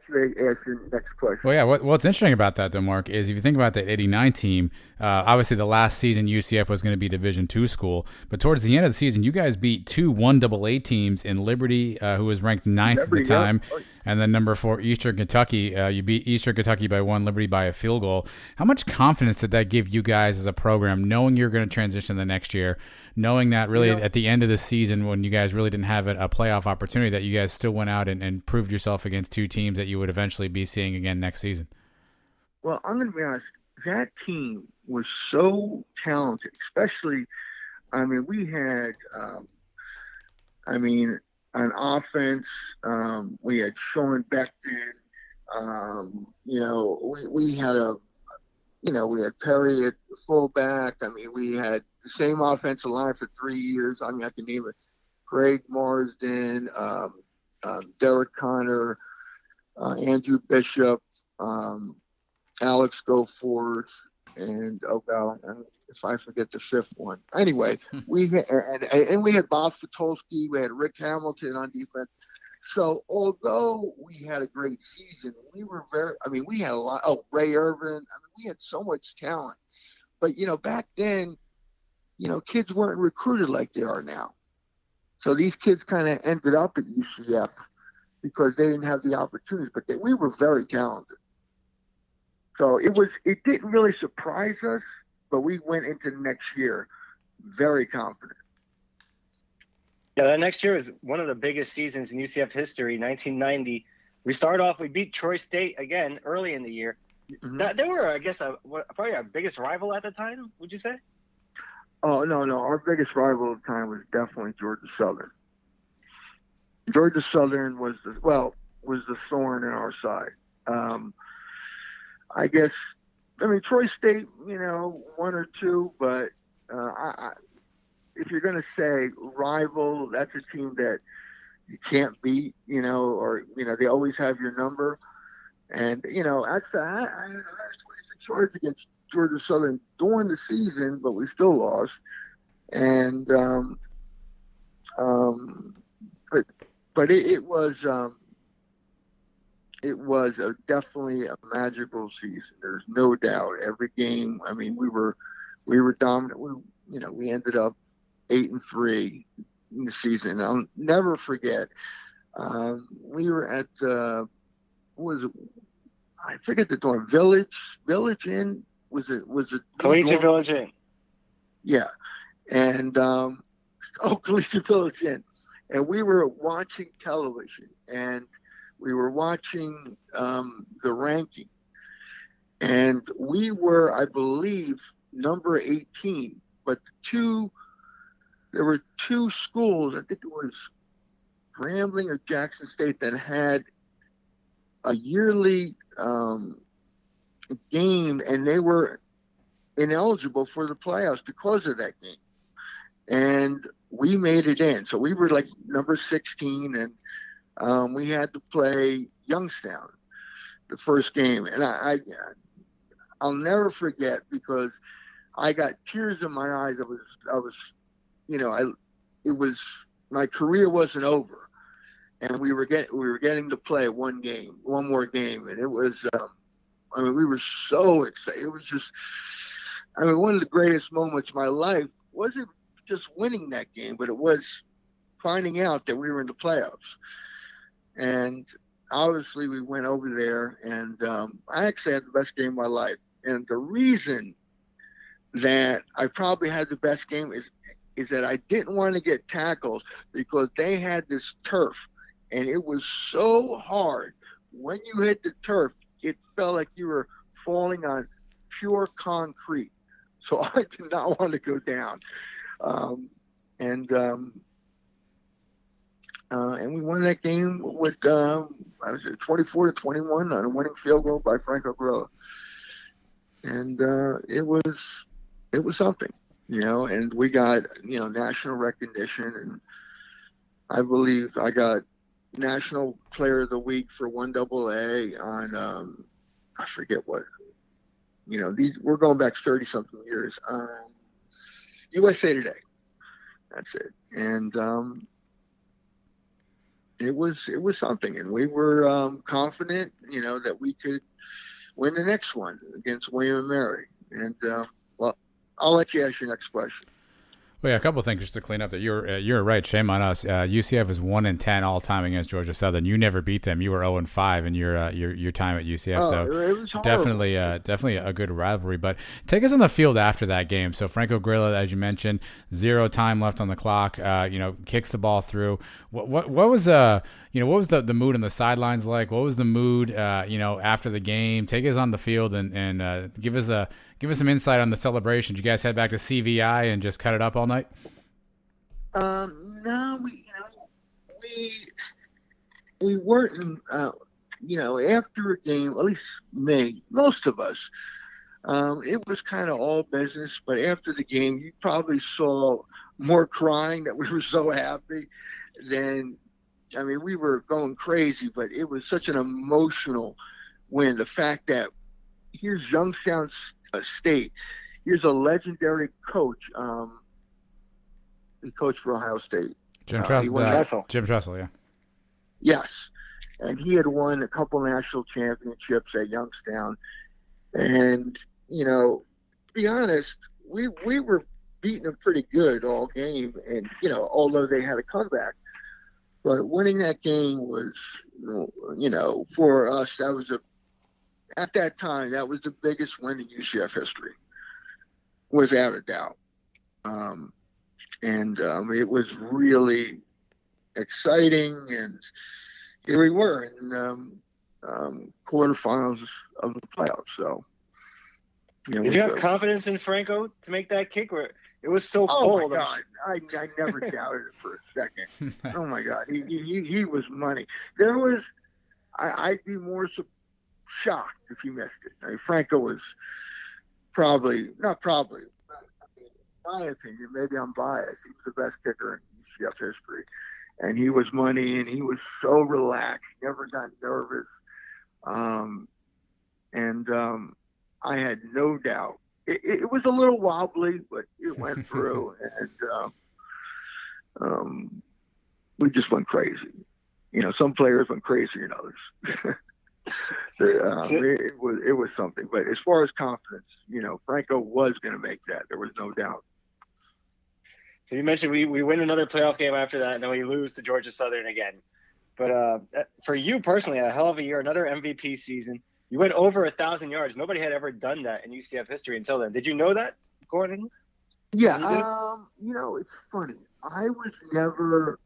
you ask your next question. Well, yeah. What's interesting about that, though, Mark, is if you think about that '89 team, obviously the last season UCF was going to be Division II school, but towards the end of the season, you guys beat 2 1AA teams in Liberty, who was ranked 9th at the time, and then number 4 Eastern Kentucky. You beat Eastern Kentucky by 1, Liberty by a field goal. How much confidence did that give you guys as a program, knowing you're going to transition the next year, knowing that really at the end of the season when you guys really didn't have a playoff opportunity, that you guys still went out and proved yourself against 2 teams that you would eventually be seeing again next season? Well, I'm going to be honest. That team was so talented, especially, we had, on offense, we had Sean Beckton, we had we had Perry at fullback. We had the same offensive line for 3 years. I can name it: Greg Marsden, Derek Connor, Andrew Bishop, Alex Goforth, and if I forget the fifth one. Anyway, we had Bob Fatolsky, we had Rick Hamilton on defense. So although we had a great season, we had a lot. Oh, Ray Irvin. We had so much talent. But back then, kids weren't recruited like they are now. So these kids kind of ended up at UCF because they didn't have the opportunities. But we were very talented. So it didn't really surprise us, but we went into the next year very confident. Yeah, that next year was one of the biggest seasons in UCF history, 1990. We started off, we beat Troy State again early in the year. Mm-hmm. They were, I guess, probably our biggest rival at the time, would you say? Oh, no. Our biggest rival at the time was definitely Georgia Southern. Georgia Southern was the thorn in our side. I guess, Troy State, one or two, but if you're going to say rival, that's a team that you can't beat, or, they always have your number. And, I had 26 yards against Georgia Southern during the season, but we still lost. And, but it was definitely a magical season. There's no doubt. Every game, we were dominant. We ended up 8-3 in the season. I'll never forget. We were at I forget the dorm. Village Inn was it Collegiate Village Inn? Yeah, and Collegiate Village Inn, and we were watching television, and we were watching the ranking, and we were, I believe, number 18, but there were two schools, I think it was Grambling or Jackson State, that had a yearly game, and they were ineligible for the playoffs because of that game. And we made it in. So we were like number 16, and we had to play Youngstown the first game. And I'll never forget, because I got tears in my eyes. My career wasn't over, and we were getting to play one more game, and it was, we were so excited. It was just, one of the greatest moments of my life wasn't just winning that game, but it was finding out that we were in the playoffs. And obviously we went over there, and I actually had the best game of my life. And the reason that I probably had the best game is that I didn't want to get tackles, because they had this turf, and it was so hard. When you hit the turf, it felt like you were falling on pure concrete. So I did not want to go down. And we won that game with 24-21 on a winning field goal by Franco Grillo. And it was something, and we got, national recognition, and I believe I got National Player of the Week for 1AA on, I forget what, we're going back 30 something years. USA Today. That's it. And it was something, and we were confident, that we could win the next one against William and Mary. And I'll let you ask your next question. Well, yeah, a couple of things just to clean up. That you're right. Shame on us. UCF is 1-10 all time against Georgia Southern. You never beat them. You were 0-5 in your time at UCF. So it was definitely a good rivalry. But take us on the field after that game. So Franco Grillo, as you mentioned, 0 time left on the clock. Kicks the ball through. What was what was the mood on the sidelines like? What was the mood after the game? Take us on the field and give us some insight on the celebration. Did you guys head back to CVI and just cut it up all night? No, we weren't. After a game, at least me, most of us, it was kind of all business. But after the game, you probably saw more crying that we were so happy than. We were going crazy, but it was such an emotional win. The fact that here's Youngstown State. He was a legendary coach. He coached for Ohio State. Jim Tressel. Jim Tressel, yeah. Yes. And he had won a couple national championships at Youngstown. And, to be honest, we were beating them pretty good all game. And, although they had a comeback. But winning that game was, for us, at that time, that was the biggest win in UCF history, without a doubt. It was really exciting, and here we were in quarterfinals of the playoffs. So, did you have confidence in Franco to make that kick? Or it was so cold? Oh my God, I never doubted it for a second. Oh my God, he was money. I'd be more shocked if he missed it. I mean, Franco was not probably. In my opinion, maybe I'm biased. He was the best kicker in UCF history, and he was money, and he was so relaxed, never got nervous, I had no doubt. It was a little wobbly, but it went through, and we just went crazy. Some players went crazier than others. It was something. But as far as confidence, Franco was going to make that. There was no doubt. So you mentioned we win another playoff game after that, and then we lose to Georgia Southern again. But for you personally, a hell of a year, another MVP season. You went over 1,000 yards. Nobody had ever done that in UCF history until then. Did you know that, Gordon? Yeah. It's funny. I was never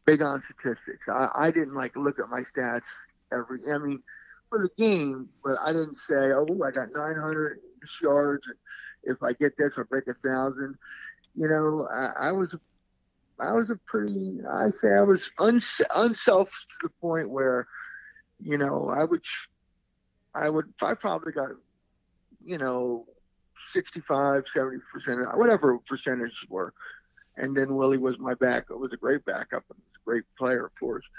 big on statistics. I didn't look at my stats for the game, but I didn't say, I got 900 yards, and if I get this, I'll break 1,000. I was unselfish to the point where, I probably got, 65, 70%, whatever percentages were. And then Willie was my backup. It was a great backup. And was a great player, of course.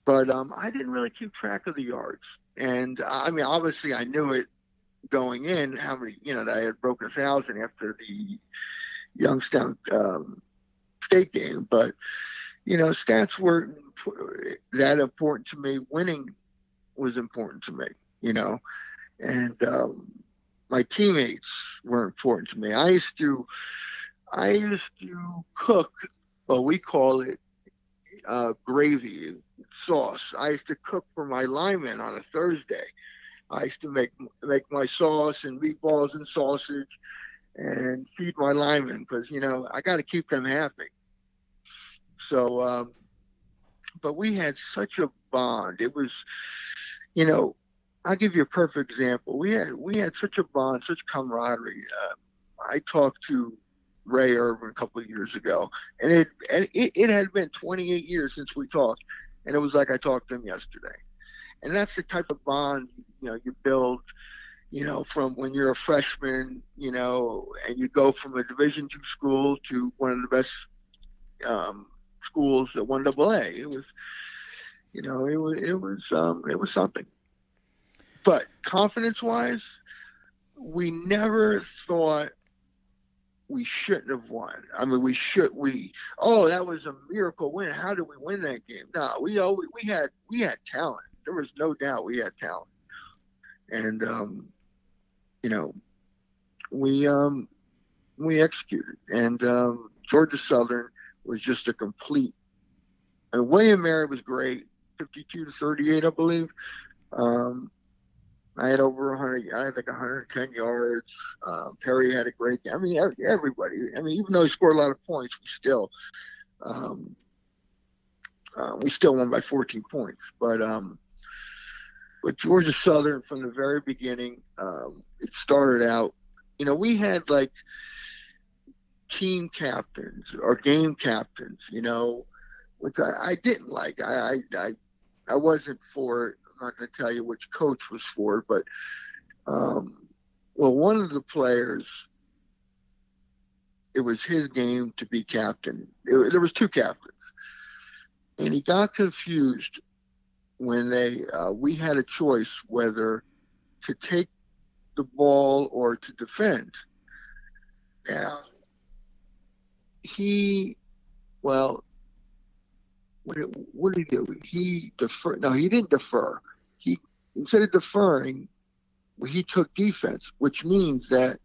But I didn't really keep track of the yards. And obviously I knew it going in, how many, that I had broken 1,000 after the Youngstown State game. But, stats weren't that important to me. Winning was important to me, and my teammates were important to me. I used to cook, we call it gravy sauce. I used to cook for my linemen on a Thursday. I used to make my sauce and meatballs and sausage and feed my linemen because, I got to keep them happy. So, but we had such a bond. It was, I'll give you a perfect example. We had such a bond, such camaraderie. I talked to Ray Irvin a couple of years ago, and it had been 28 years since we talked, and it was like I talked to him yesterday. And that's the type of bond, you build, from when you're a freshman, and you go from a Division II school to one of the best schools at 1AA. It was, it was something. But confidence-wise, we never thought we shouldn't have won. That was a miracle win. How did we win that game? No, we had talent. There was no doubt we had talent. And, we executed. And Georgia Southern was just a complete. And William Mary was great, 52-38, I believe. I had over 100. I had 110 yards. Perry had a great game. Everybody. Even though he scored a lot of points, we still won by 14 points. But Georgia Southern from the very beginning, it started out. We had team captains or game captains. Which I didn't like. I wasn't for it. I'm not going to tell you which coach was for it, but one of the players, it was his game to be captain. There was two captains, and he got confused when we had a choice whether to take the ball or to defend. Now, what did he do? He deferred. No, he didn't defer. Instead of deferring, he took defense, which means that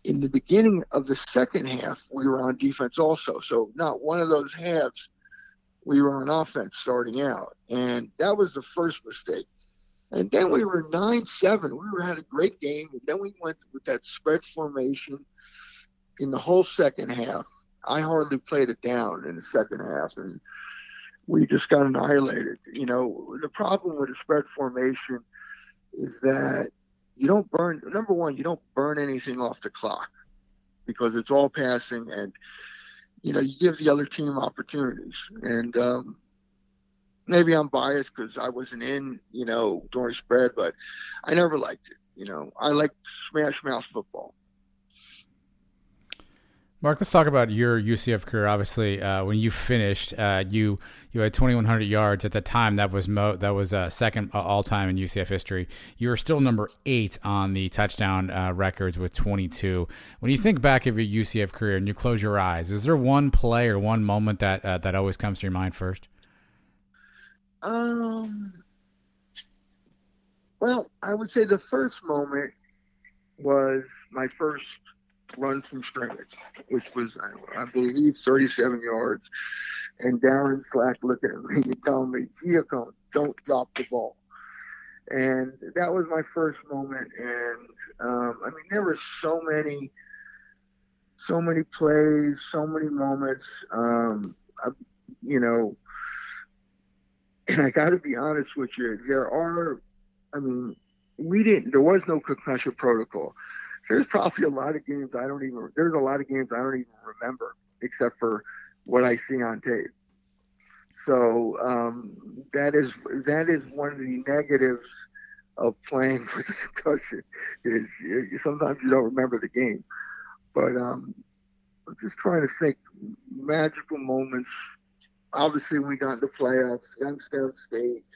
in the beginning of the second half, we were on defense also. So not one of those halves we were on offense starting out. And that was the first mistake. And then we were 9-7. We had a great game. And then we went with that spread formation in the whole second half. I hardly played it down in the second half. And we just got annihilated. You know, the problem with the spread formation is that you don't burn anything off the clock because it's all passing, and you give the other team opportunities. And maybe I'm biased because I wasn't in during spread, but I never liked it. I like smash mouth football. Mark, let's talk about your UCF career. Obviously, when you finished, you had 2,100 yards at the time. That was second all time in UCF history. You were still number 8 on the touchdown records with 22. When you think back of your UCF career and you close your eyes, is there one play or one moment that always comes to your mind first? Well, I would say the first moment was my first run from scrimmage, which was, I believe, 37 yards. And Darren Slack looked at me and told me, Giacone, don't drop the ball. And that was my first moment. And, there were so many plays, so many moments, and I got to be honest with you, there was no concussion protocol. There's probably a lot of games I don't even remember except for what I see on tape. So that is one of the negatives of playing with concussion is sometimes you don't remember the game. But I'm just trying to think magical moments. Obviously, when we got into playoffs, Youngstown State,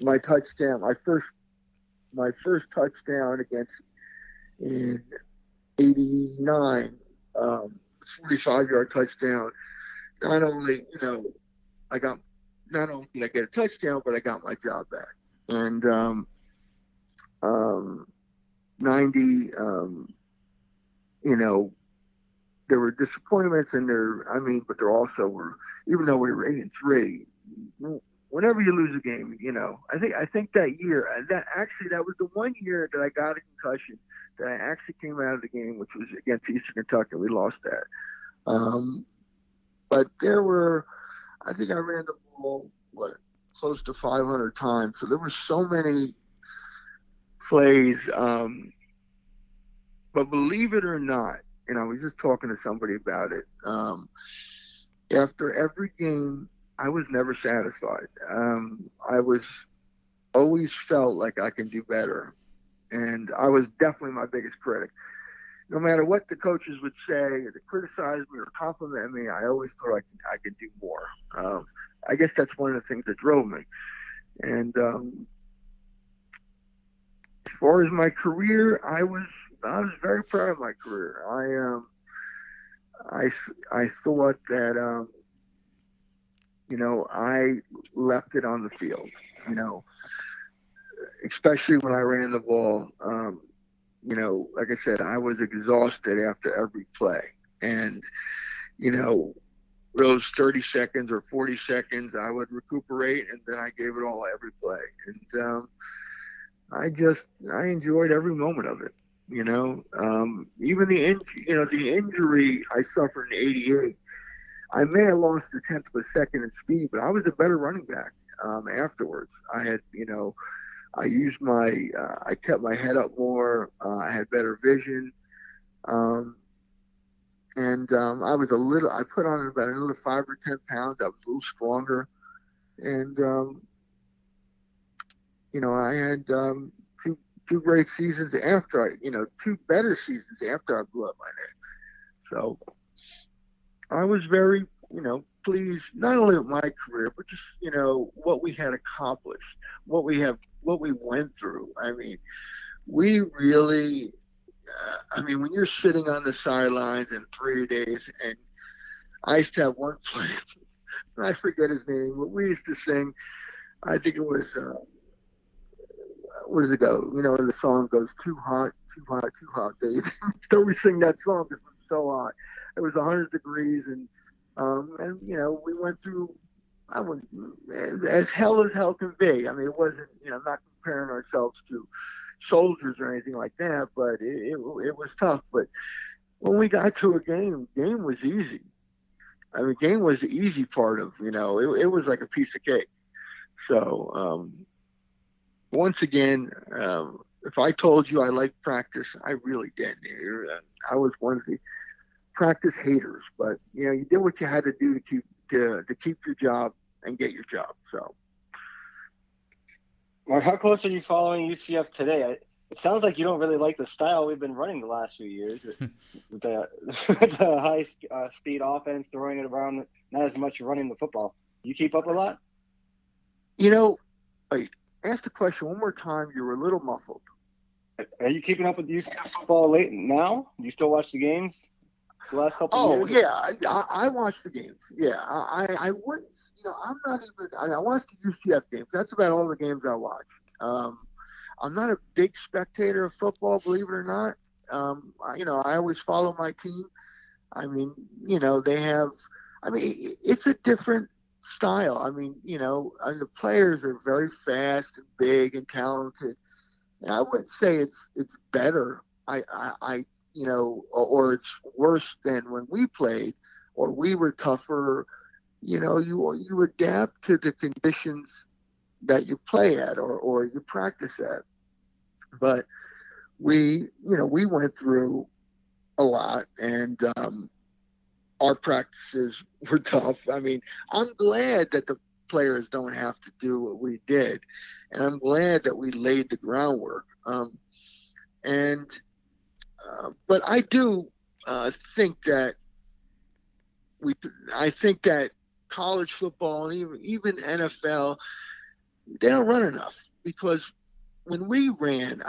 my touchdown, my first touchdown in 89, 45-yard touchdown. Not only did I get a touchdown, but I got my job back. And 90, there were disappointments, and but there also were, even though we were 8-3. Whenever you lose a game, I think that year, that was the one year that I got a concussion that I actually came out of the game, which was against Eastern Kentucky. We lost that. But I think I ran the ball, close to 500 times. So there were so many plays. But believe it or not, and I was just talking to somebody about it, after every game, I was never satisfied. I always felt like I can do better. And I was definitely my biggest critic. No matter what the coaches would say, or to criticize me or compliment me, I always thought I could do more. I guess that's one of the things that drove me. And as far as my career, I was very proud of my career. I thought that I left it on the field, especially when I ran the ball. Like I said, I was exhausted after every play. And, those 30 seconds or 40 seconds, I would recuperate, and then I gave it all every play. And I enjoyed every moment of it, even the injury I suffered in 88. I may have lost a tenth of a second in speed, but I was a better running back afterwards. I had, I kept my head up more. I had better vision. I put on about another 5 or 10 pounds. I was a little stronger. And, I had two great seasons after two better seasons after I blew up my neck. So I was very pleased not only with my career, but just, what we had accomplished, what we went through. I mean, we really, when you're sitting on the sidelines in 3 days, and I used to have one player, I forget his name, but we used to sing, I think it was, what does it go? The song goes, too hot, too hot, too hot, baby. So we sing that song because it was so hot. It was 100 degrees, and we went through, as hell can be. I mean, it wasn't, not comparing ourselves to soldiers or anything like that, but it was tough. But when we got to a game was easy. I mean, game was the easy part of, it was like a piece of cake. So, once again, if I told you I liked practice, I really didn't. I was one of the practice haters, but you did what you had to do to keep your job and get your job. So, Mark, how close are you following UCF today? It sounds like you don't really like the style we've been running the last few years with the high speed offense, throwing it around, not as much running the football. You keep up a lot? Ask the question one more time. You were a little muffled. Are you keeping up with UCF football late now? Do you still watch the games the last couple of years? Oh, yeah. I watch the games. Yeah. I wouldn't, I'm not even, I watch the UCF games. That's about all the games I watch. I'm not a big spectator of football, believe it or not. I always follow my team. I mean, they have, it's a different style. I mean, and the players are very fast and big and talented. And I wouldn't say it's better. Or it's worse than when we played, or we were tougher. You adapt to the conditions that you play at or you practice at. But we went through a lot, and our practices were tough. I mean, I'm glad that the players don't have to do what we did, and I'm glad that we laid the groundwork. But I do think that college football and even NFL, they don't run enough, because when we ran,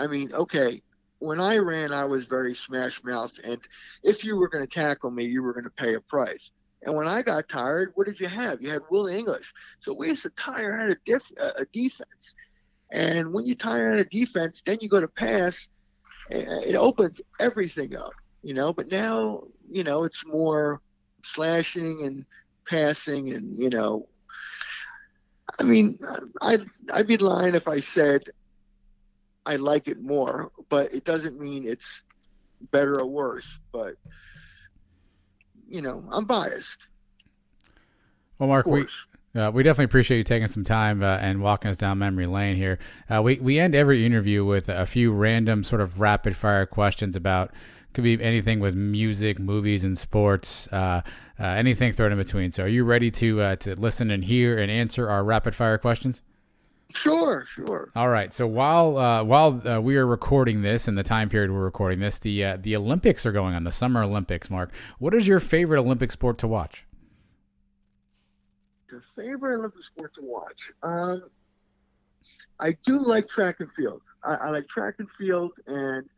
when I ran, I was very smash-mouthed, and if you were going to tackle me, you were going to pay a price. And when I got tired, what did you have? You had Will English. So we used to tire out a defense. And when you tire out a defense, then you go to pass, it opens everything up, But now, it's more slashing and passing, and, I'd be lying if I said I like it more, but it doesn't mean it's better or worse. But, I'm biased. Well, Mark, we definitely appreciate you taking some time and walking us down memory lane here. We end every interview with a few random sort of rapid fire questions about, could be anything with music, movies, and sports, anything thrown in between. So are you ready to listen and hear and answer our rapid fire questions? Sure. All right. So while we are recording this, in the time period we're recording this, the Olympics are going on, the Summer Olympics. Mark, what is your favorite Olympic sport to watch? The favorite Olympic sport to watch? I do like track and field. I like track and field, and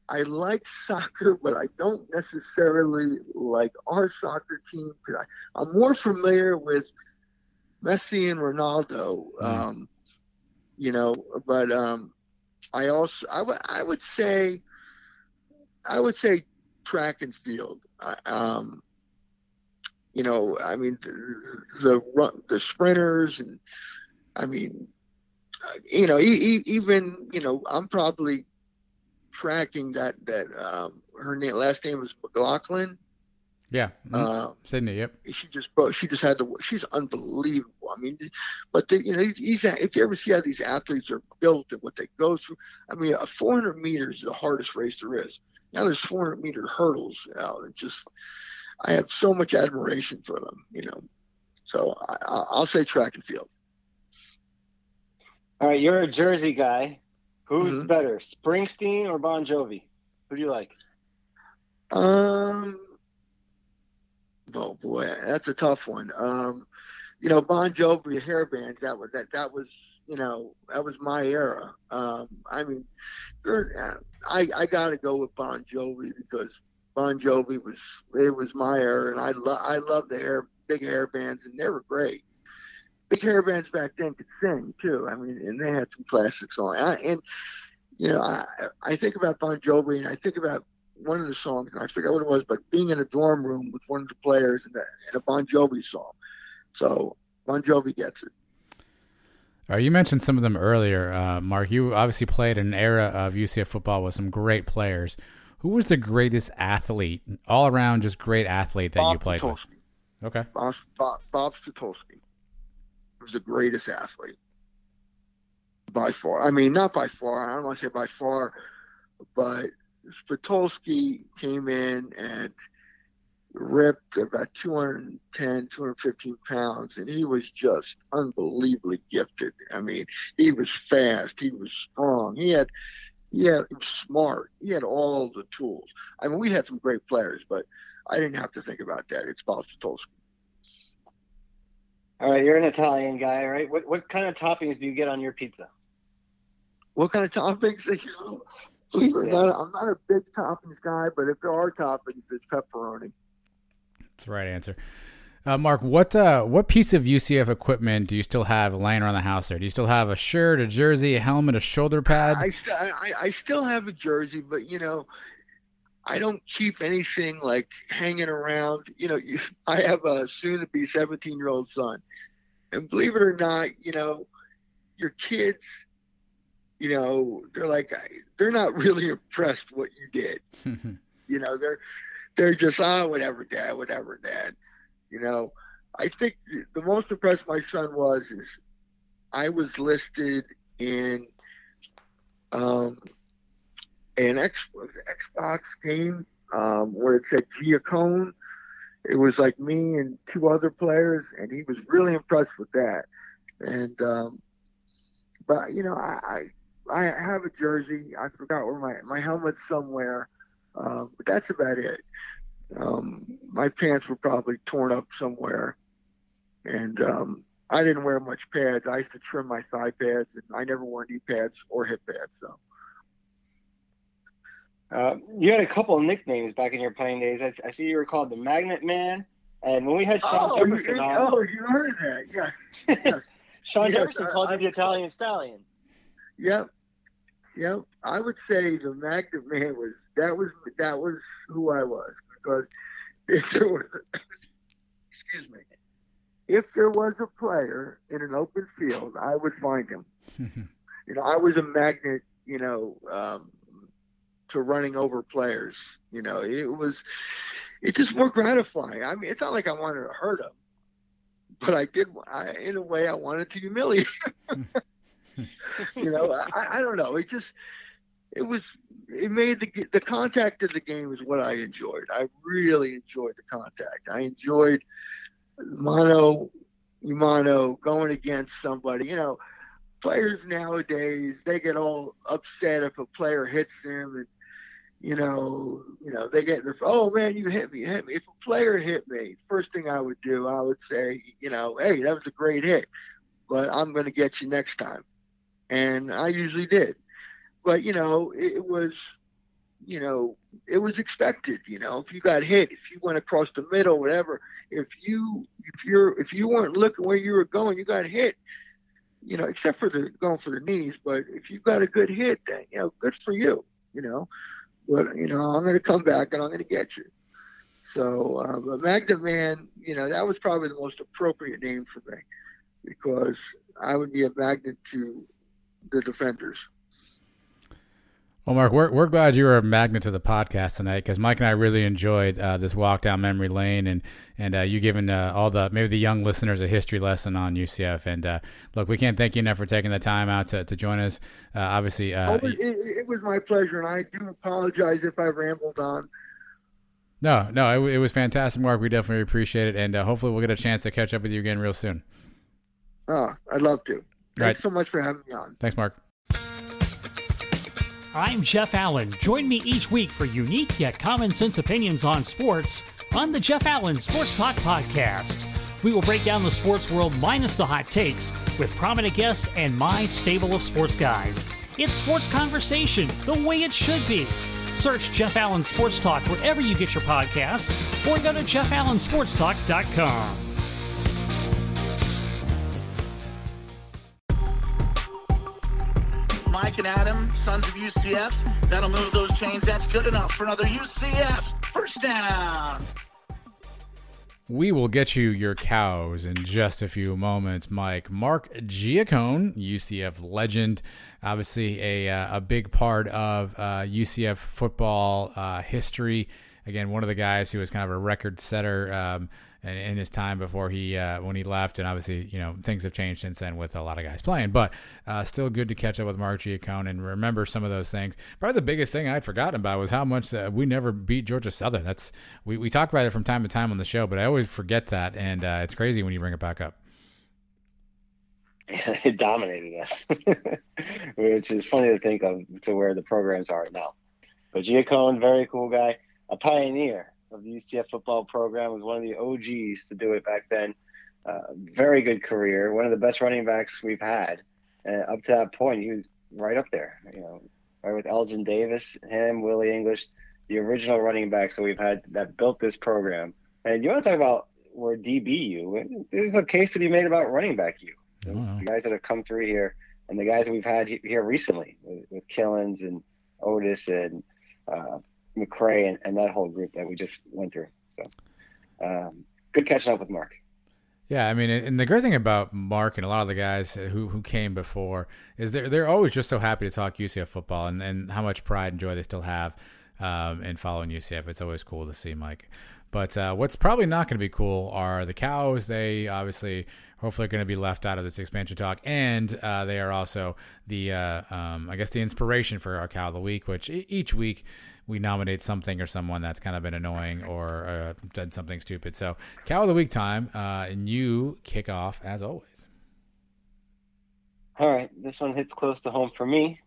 I like soccer, but I don't necessarily like our soccer team, because I'm more familiar with Messi and Ronaldo. But I would say track and field. The sprinters, and even I'm probably tracking that her last name was McLaughlin. Yeah, Sydney. Yep. She's unbelievable. If you ever see how these athletes are built and what they go through, 400 meters is the hardest race there is. Now there's 400-meter hurdles. I have so much admiration for them. So I'll say track and field. All right, you're a Jersey guy. Who's better, Springsteen or Bon Jovi? Who do you like? Oh boy, that's a tough one. Bon Jovi hair bands. That was that was my era. I mean, I got to go with Bon Jovi because Bon Jovi was my era, and I love the big hair bands, and they were great. Big hair bands back then could sing too. I mean, and they had some classic songs. I think about Bon Jovi, and I think about one of the songs, and I forget what it was, but being in a dorm room with one of the players in a Bon Jovi song. So Bon Jovi gets it. You mentioned some of them earlier, Mark. You obviously played in an era of UCF football with some great players. Who was the greatest athlete, all around just great athlete that you played with? Okay. Bob Stotowski was the greatest athlete by far. I mean, not by far. I don't want to say by far, but Stotowski came in and ripped about 210, 215 pounds, and he was just unbelievably gifted. I mean, he was fast. He was strong. He was smart. He had all the tools. I mean, we had some great players, but I didn't have to think about that. It's Bob Stotowski. All right, you're an Italian guy, right? What kind of toppings do you get on your pizza? What kind of toppings? Believe it or not, I'm not a big toppings guy, but if there are toppings, it's pepperoni. That's the right answer. Mark, what piece of UCF equipment do you still have laying around the house there? Do you still have a shirt, a jersey, a helmet, a shoulder pad? I still have a jersey, but, I don't keep anything like hanging around. I have a soon-to-be 17-year-old son. And believe it or not, your kids, they're not really impressed what you did. They're just, whatever, Dad. I think the most impressed my son is I was listed in an Xbox game where it said Giacone. It was like me and two other players, and he was really impressed with that. And but I have a jersey. I forgot where my helmet's somewhere, but that's about it. My pants were probably torn up somewhere, and I didn't wear much pads. I used to trim my thigh pads, and I never wore knee pads or hip pads. So. You had a couple of nicknames back in your playing days. I see you were called the Magnet Man, and when we had Sean Jefferson on, you heard that, yeah. Sean Jefferson called you the Italian Stallion. Yep. I would say the Magnet Man was who I was, because if there was if there was a player in an open field, I would find him. I was a magnet, to running over players. It's just more gratifying. I mean, it's not like I wanted to hurt him, but in a way I wanted to humiliate him. I don't know. It made the contact of the game is what I enjoyed. I really enjoyed the contact. I enjoyed mano going against somebody. Players nowadays, they get all upset if a player hits them, and they get this, oh man, you hit me. If a player hit me, first thing I would do, I would say, hey, that was a great hit, but I'm going to get you next time. And I usually did. But, it was expected, if you got hit, if you went across the middle, whatever, if you weren't looking where you were going, you got hit, except for going for the knees. But if you got a good hit, then, good for you, But, I'm going to come back and I'm going to get you. So, but Magnet Man, that was probably the most appropriate name for me, because I would be a magnet to the defenders. Well, Mark, we're glad you were a magnet to the podcast tonight, because Mike and I really enjoyed this walk down memory lane, and you giving maybe the young listeners a history lesson on UCF. And look, we can't thank you enough for taking the time out to join us. Obviously, it was my pleasure, and I do apologize if I rambled on. No, it was fantastic, Mark. We definitely appreciate it, and hopefully we'll get a chance to catch up with you again real soon. Oh, I'd love to. Thanks so much for having me on. Thanks, Mark. I'm Jeff Allen. Join me each week for unique yet common sense opinions on sports. on the Jeff Allen Sports Talk Podcast. We will break down the sports world minus the hot takes with prominent guests and my stable of sports guys. It's sports conversation the way it should be. Search Jeff Allen Sports Talk wherever you get your podcasts or go to jeffallensportstalk.com. Mike and Adam, sons of UCF. That'll move those chains. That's good enough for another UCF first down. We will get you your cows in just a few moments, Mike. Mark Giacone, UCF legend, obviously a big part of UCF football history. Again, one of the guys who was kind of a record setter in his time before when he left, and obviously things have changed since then with a lot of guys playing. But still good to catch up with Mark Giacone and remember some of those things. Probably the biggest thing I'd forgotten about was how much we never beat Georgia Southern. We talk about it from time to time on the show, but I always forget that, and it's crazy when you bring it back up. It dominated us, which is funny to think of to where the programs are now. But Giacone, very cool guy, a pioneer of the UCF football program, was one of the OGs to do it back then. Very good career, one of the best running backs we've had. And up to that point, he was right up there, right with Elgin Davis, him, Willie English, the original running backs that we've had that built this program. And you want to talk about where DBU, there's a case to be made about running back U. The guys that have come through here and the guys that we've had here recently with Killens and Otis and McCray and that whole group that we just went through. So good catching up with Mark. Yeah, I mean, and the great thing about Mark and a lot of the guys who came before is they're always just so happy to talk UCF football and how much pride and joy they still have in following UCF. It's always cool to see, Mike. But what's probably not going to be cool are the cows. They obviously hopefully are going to be left out of this expansion talk, and they are also the I guess the inspiration for our cow of the week, which each week we nominate something or someone that's kind of been annoying or done something stupid. So cow of the week time, and you kick off as always. All right, this one hits close to home for me.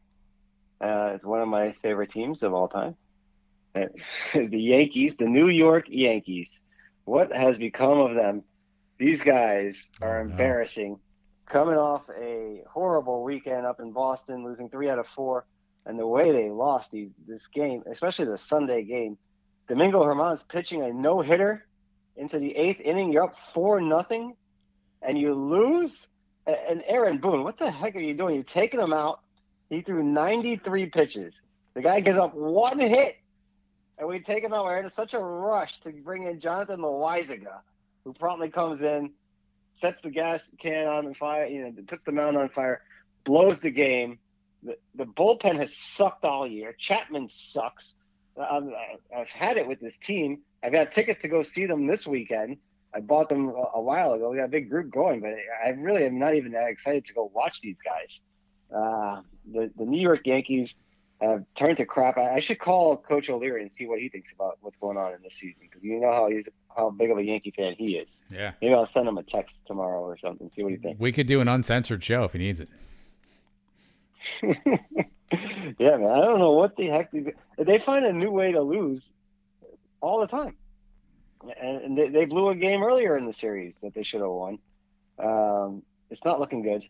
It's one of my favorite teams of all time. The Yankees, the New York Yankees. What has become of them? These guys are embarrassing. Coming off a horrible weekend up in Boston, losing 3 out of 4, and the way they lost this game, especially the Sunday game. Domingo Germán's pitching a no-hitter into the 8th inning. You're up 4-0, and you lose? And Aaron Boone, what the heck are you doing? You're taking him out. He threw 93 pitches. The guy gives up 1 hit. And we take him out. We're in such a rush to bring in Jonathan Loaizaga, who promptly comes in, sets the gas can on fire, puts the mound on fire, blows the game. The bullpen has sucked all year. Chapman sucks. I've had it with this team. I've got tickets to go see them this weekend. I bought them a while ago. We got a big group going, but I really am not even that excited to go watch these guys. The New York Yankees have turned to crap. I should call Coach O'Leary and see what he thinks about what's going on in this season, because you know how big of a Yankee fan he is. Yeah. Maybe I'll send him a text tomorrow or something, see what he thinks. We could do an uncensored show if he needs it. Yeah, man. I don't know what the heck they find a new way to lose all the time. And they blew a game earlier in the series that they should have won. It's not looking good.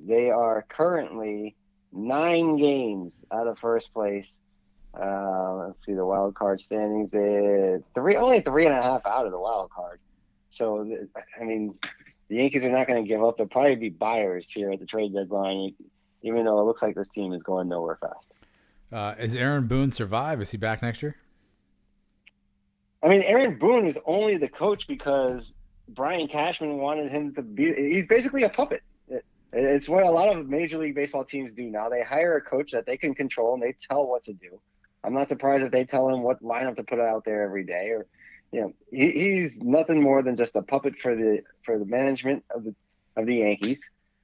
They are currently 9 games out of first place. Let's see the wild card standings. They're only 3.5 out of the wild card. So, I mean, the Yankees are not going to give up. They'll probably be buyers here at the trade deadline, even though it looks like this team is going nowhere fast. Is Aaron Boone survive? Is he back next year? I mean, Aaron Boone is only the coach because Brian Cashman wanted him to be – he's basically a puppet. It's what a lot of Major League Baseball teams do now. They hire a coach that they can control, and they tell what to do. I'm not surprised if they tell him what lineup to put out there every day. Or, he's nothing more than just a puppet for the management of the Yankees,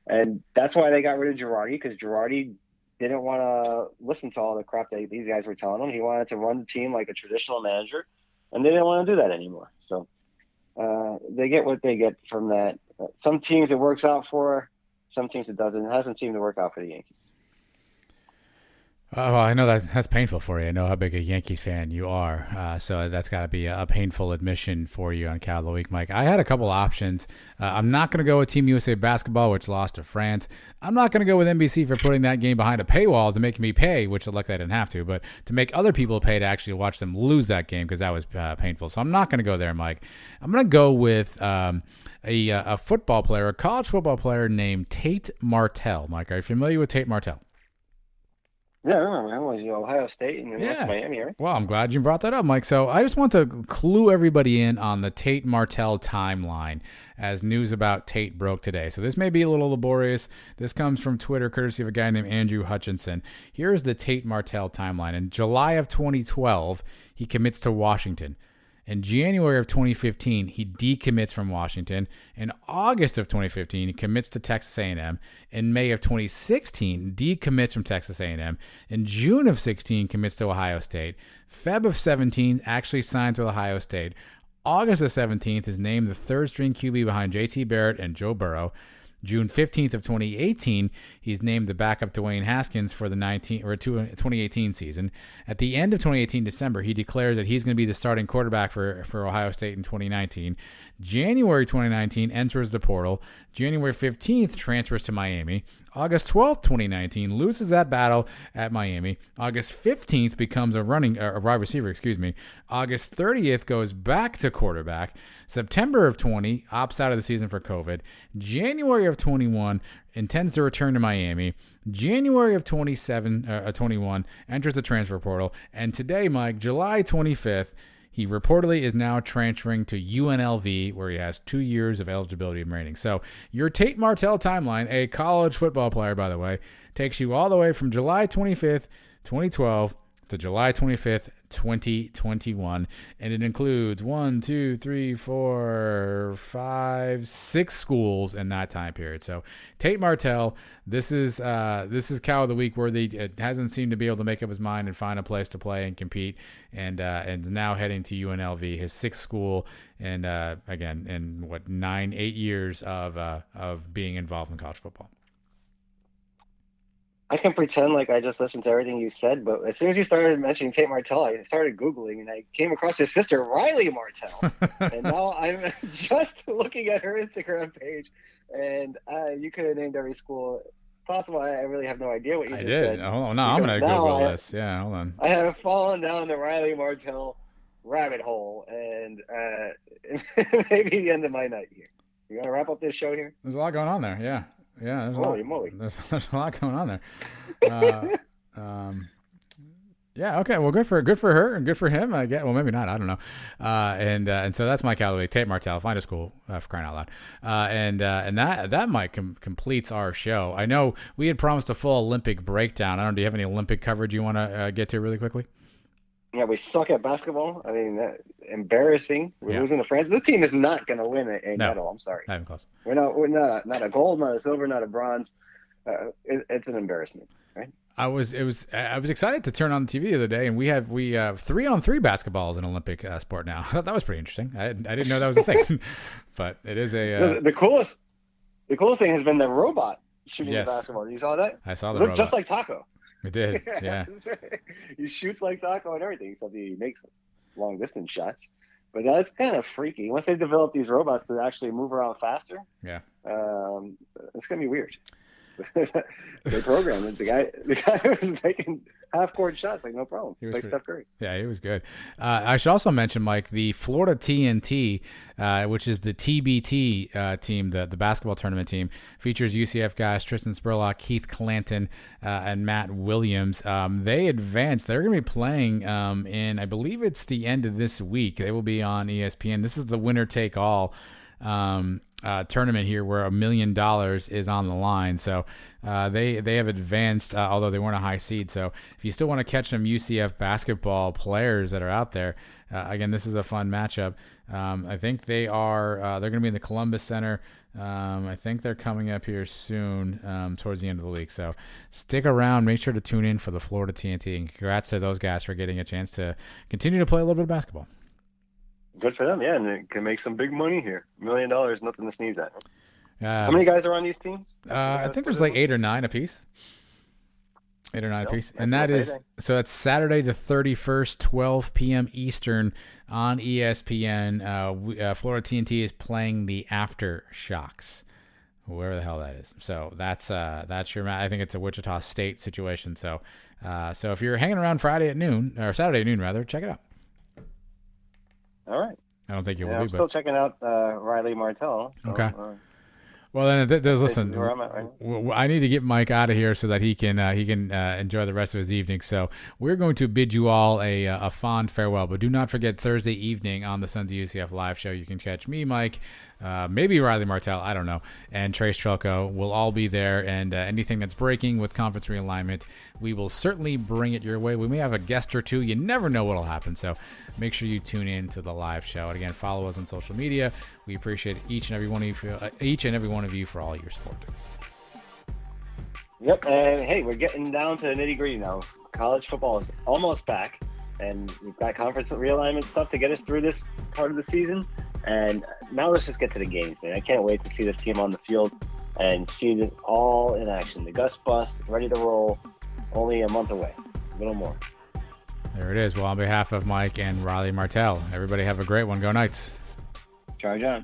and that's why they got rid of Girardi, because Girardi didn't want to listen to all the crap that these guys were telling him. He wanted to run the team like a traditional manager, and they didn't want to do that anymore. So they get what they get from that. Some teams it works out for. Some teams it doesn't. It hasn't seemed to work out for the Yankees. Oh, well, I know that's painful for you. I know how big a Yankees fan you are. So that's got to be a painful admission for you on Cal of the Week, Mike. I had a couple options. I'm not going to go with Team USA Basketball, which lost to France. I'm not going to go with NBC for putting that game behind a paywall to make me pay, which luckily I didn't have to, but to make other people pay to actually watch them lose that game because that was painful. So I'm not going to go there, Mike. I'm going to go with a football player, a college football player named Tate Martell. Mike, are you familiar with Tate Martell? Yeah, I remember. I was Ohio State and then Miami, right? Well, I'm glad you brought that up, Mike. So I just want to clue everybody in on the Tate Martell timeline as news about Tate broke today. So this may be a little laborious. This comes from Twitter, courtesy of a guy named Andrew Hutchinson. Here's the Tate Martell timeline. In July of 2012, he commits to Washington. In January of 2015, he decommits from Washington. In August of 2015, he commits to Texas A&M. In May of 2016, decommits from Texas A&M. In June of 16, commits to Ohio State. Feb of 17, actually signs with Ohio State. August of 17th is named the third-string QB behind J.T. Barrett and Joe Burrow. June 15th of 2018, he's named the backup Dwayne Haskins for the 2018 season. At the end of 2018, December, he declares that he's going to be the starting quarterback for Ohio State in 2019. January 2019, enters the portal. January 15th, transfers to Miami. August 12th, 2019, loses that battle at Miami. August 15th, becomes a wide receiver, August 30th, goes back to quarterback. September of 20, opts out of the season for COVID. January of 21, intends to return to Miami. January of 21, enters the transfer portal. And today, Mike, July 25th, he reportedly is now transferring to UNLV, where he has 2 years of eligibility remaining. So your Tate Martell timeline, a college football player, by the way, takes you all the way from July 25th, 2012 to July 25th, 2021. And it includes 6 schools in that time period. So Tate Martell, this is Cow of the Week worthy. It hasn't seemed to be able to make up his mind and find a place to play and compete, and now heading to UNLV, his 6th school, and again, in 8 years of being involved in college football. I can pretend like I just listened to everything you said, but as soon as you started mentioning Tate Martell, I started Googling, and I came across his sister, Rylee Martell. And now I'm just looking at her Instagram page, and you could have named every school possible. I really have no idea what you just said. Hold on, no, I'm going to Google this. Yeah, hold on. I have fallen down the Rylee Martell rabbit hole, and maybe the end of my night here. You want to wrap up this show here? There's a lot going on there, yeah. Yeah, there's Holy moly. There's a lot going on there. Yeah, okay. Well, good for her and good for him. I get. Well, maybe not. I don't know. And so that's Mike Callaway, Tate Martell. Find a school for crying out loud. And that might completes our show. I know we had promised a full Olympic breakdown. I don't know. Do you have any Olympic coverage you want to get to really quickly? Yeah, we suck at basketball. I mean, embarrassing. We're losing to France. This team is not going to win a medal. I'm sorry. Not even close. We're not a gold, not a silver, not a bronze. It's an embarrassment, right? I was excited to turn on the TV the other day, and we have 3-on-3 basketball is an Olympic sport now. I thought that was pretty interesting. I didn't know that was a thing, but it is a. The coolest thing has been the robot shooting the basketball. You saw that? I saw the robot. Looked just like Taco. It did, yeah. He shoots like Taco and everything, except he makes long distance shots. But that's kind of freaky. Once they develop these robots to actually move around faster, it's gonna be weird. They programmed it. The guy was making half-court shots like no problem. Like Steph Curry. Yeah, he was good. I should also mention, Mike, the Florida TNT, which is the TBT team, the basketball tournament team, features UCF guys Tristan Spurlock, Keith Clanton, and Matt Williams. They advanced. They're going to be playing in, I believe it's the end of this week. They will be on ESPN. This is the winner-take-all tournament here where $1 million is on the line. So they have advanced, although they weren't a high seed. So if you still want to catch some UCF basketball players that are out there, again, this is a fun matchup. I think they're going to be in the Columbus Center. I think they're coming up here soon towards the end of the week. So stick around. Make sure to tune in for the Florida TNT. And congrats to those guys for getting a chance to continue to play a little bit of basketball. Good for them, yeah, and it can make some big money here. $1 million, nothing to sneeze at. How many guys are on these teams? I think there's like 8 or 9 apiece. 8 or 9 Nope, apiece. And that's that no is, payday. so that's Saturday the 31st, 12 p.m. Eastern on ESPN. Florida TNT is playing the Aftershocks, whoever the hell that is. So that's your, I think it's a Wichita State situation. So if you're hanging around Friday at noon, or Saturday at noon rather, check it out. All right. I don't think you will I'm be, still but checking out Rylee Martell. So, okay. Well, then, listen. where I'm at right now. I need to get Mike out of here so that he can enjoy the rest of his evening. So we're going to bid you all a fond farewell. But do not forget Thursday evening on the Sons of UCF live show. You can catch me, Mike, maybe Rylee Martell, I don't know, and Trace Trelko. We'll all be there. And anything that's breaking with conference realignment, we will certainly bring it your way. We may have a guest or two. You never know what'll happen. So make sure you tune in to the live show. And again, follow us on social media. We appreciate each and every one of you for all your support. Yep, and hey, we're getting down to the nitty-gritty now. College football is almost back, and we've got conference realignment stuff to get us through this part of the season. And now let's just get to the games, man. I can't wait to see this team on the field and see it all in action. The Gus bus ready to roll, only a month away, a little more. There it is. Well, on behalf of Mike and Rylee Martell, everybody have a great one. Go Knights. Charge on.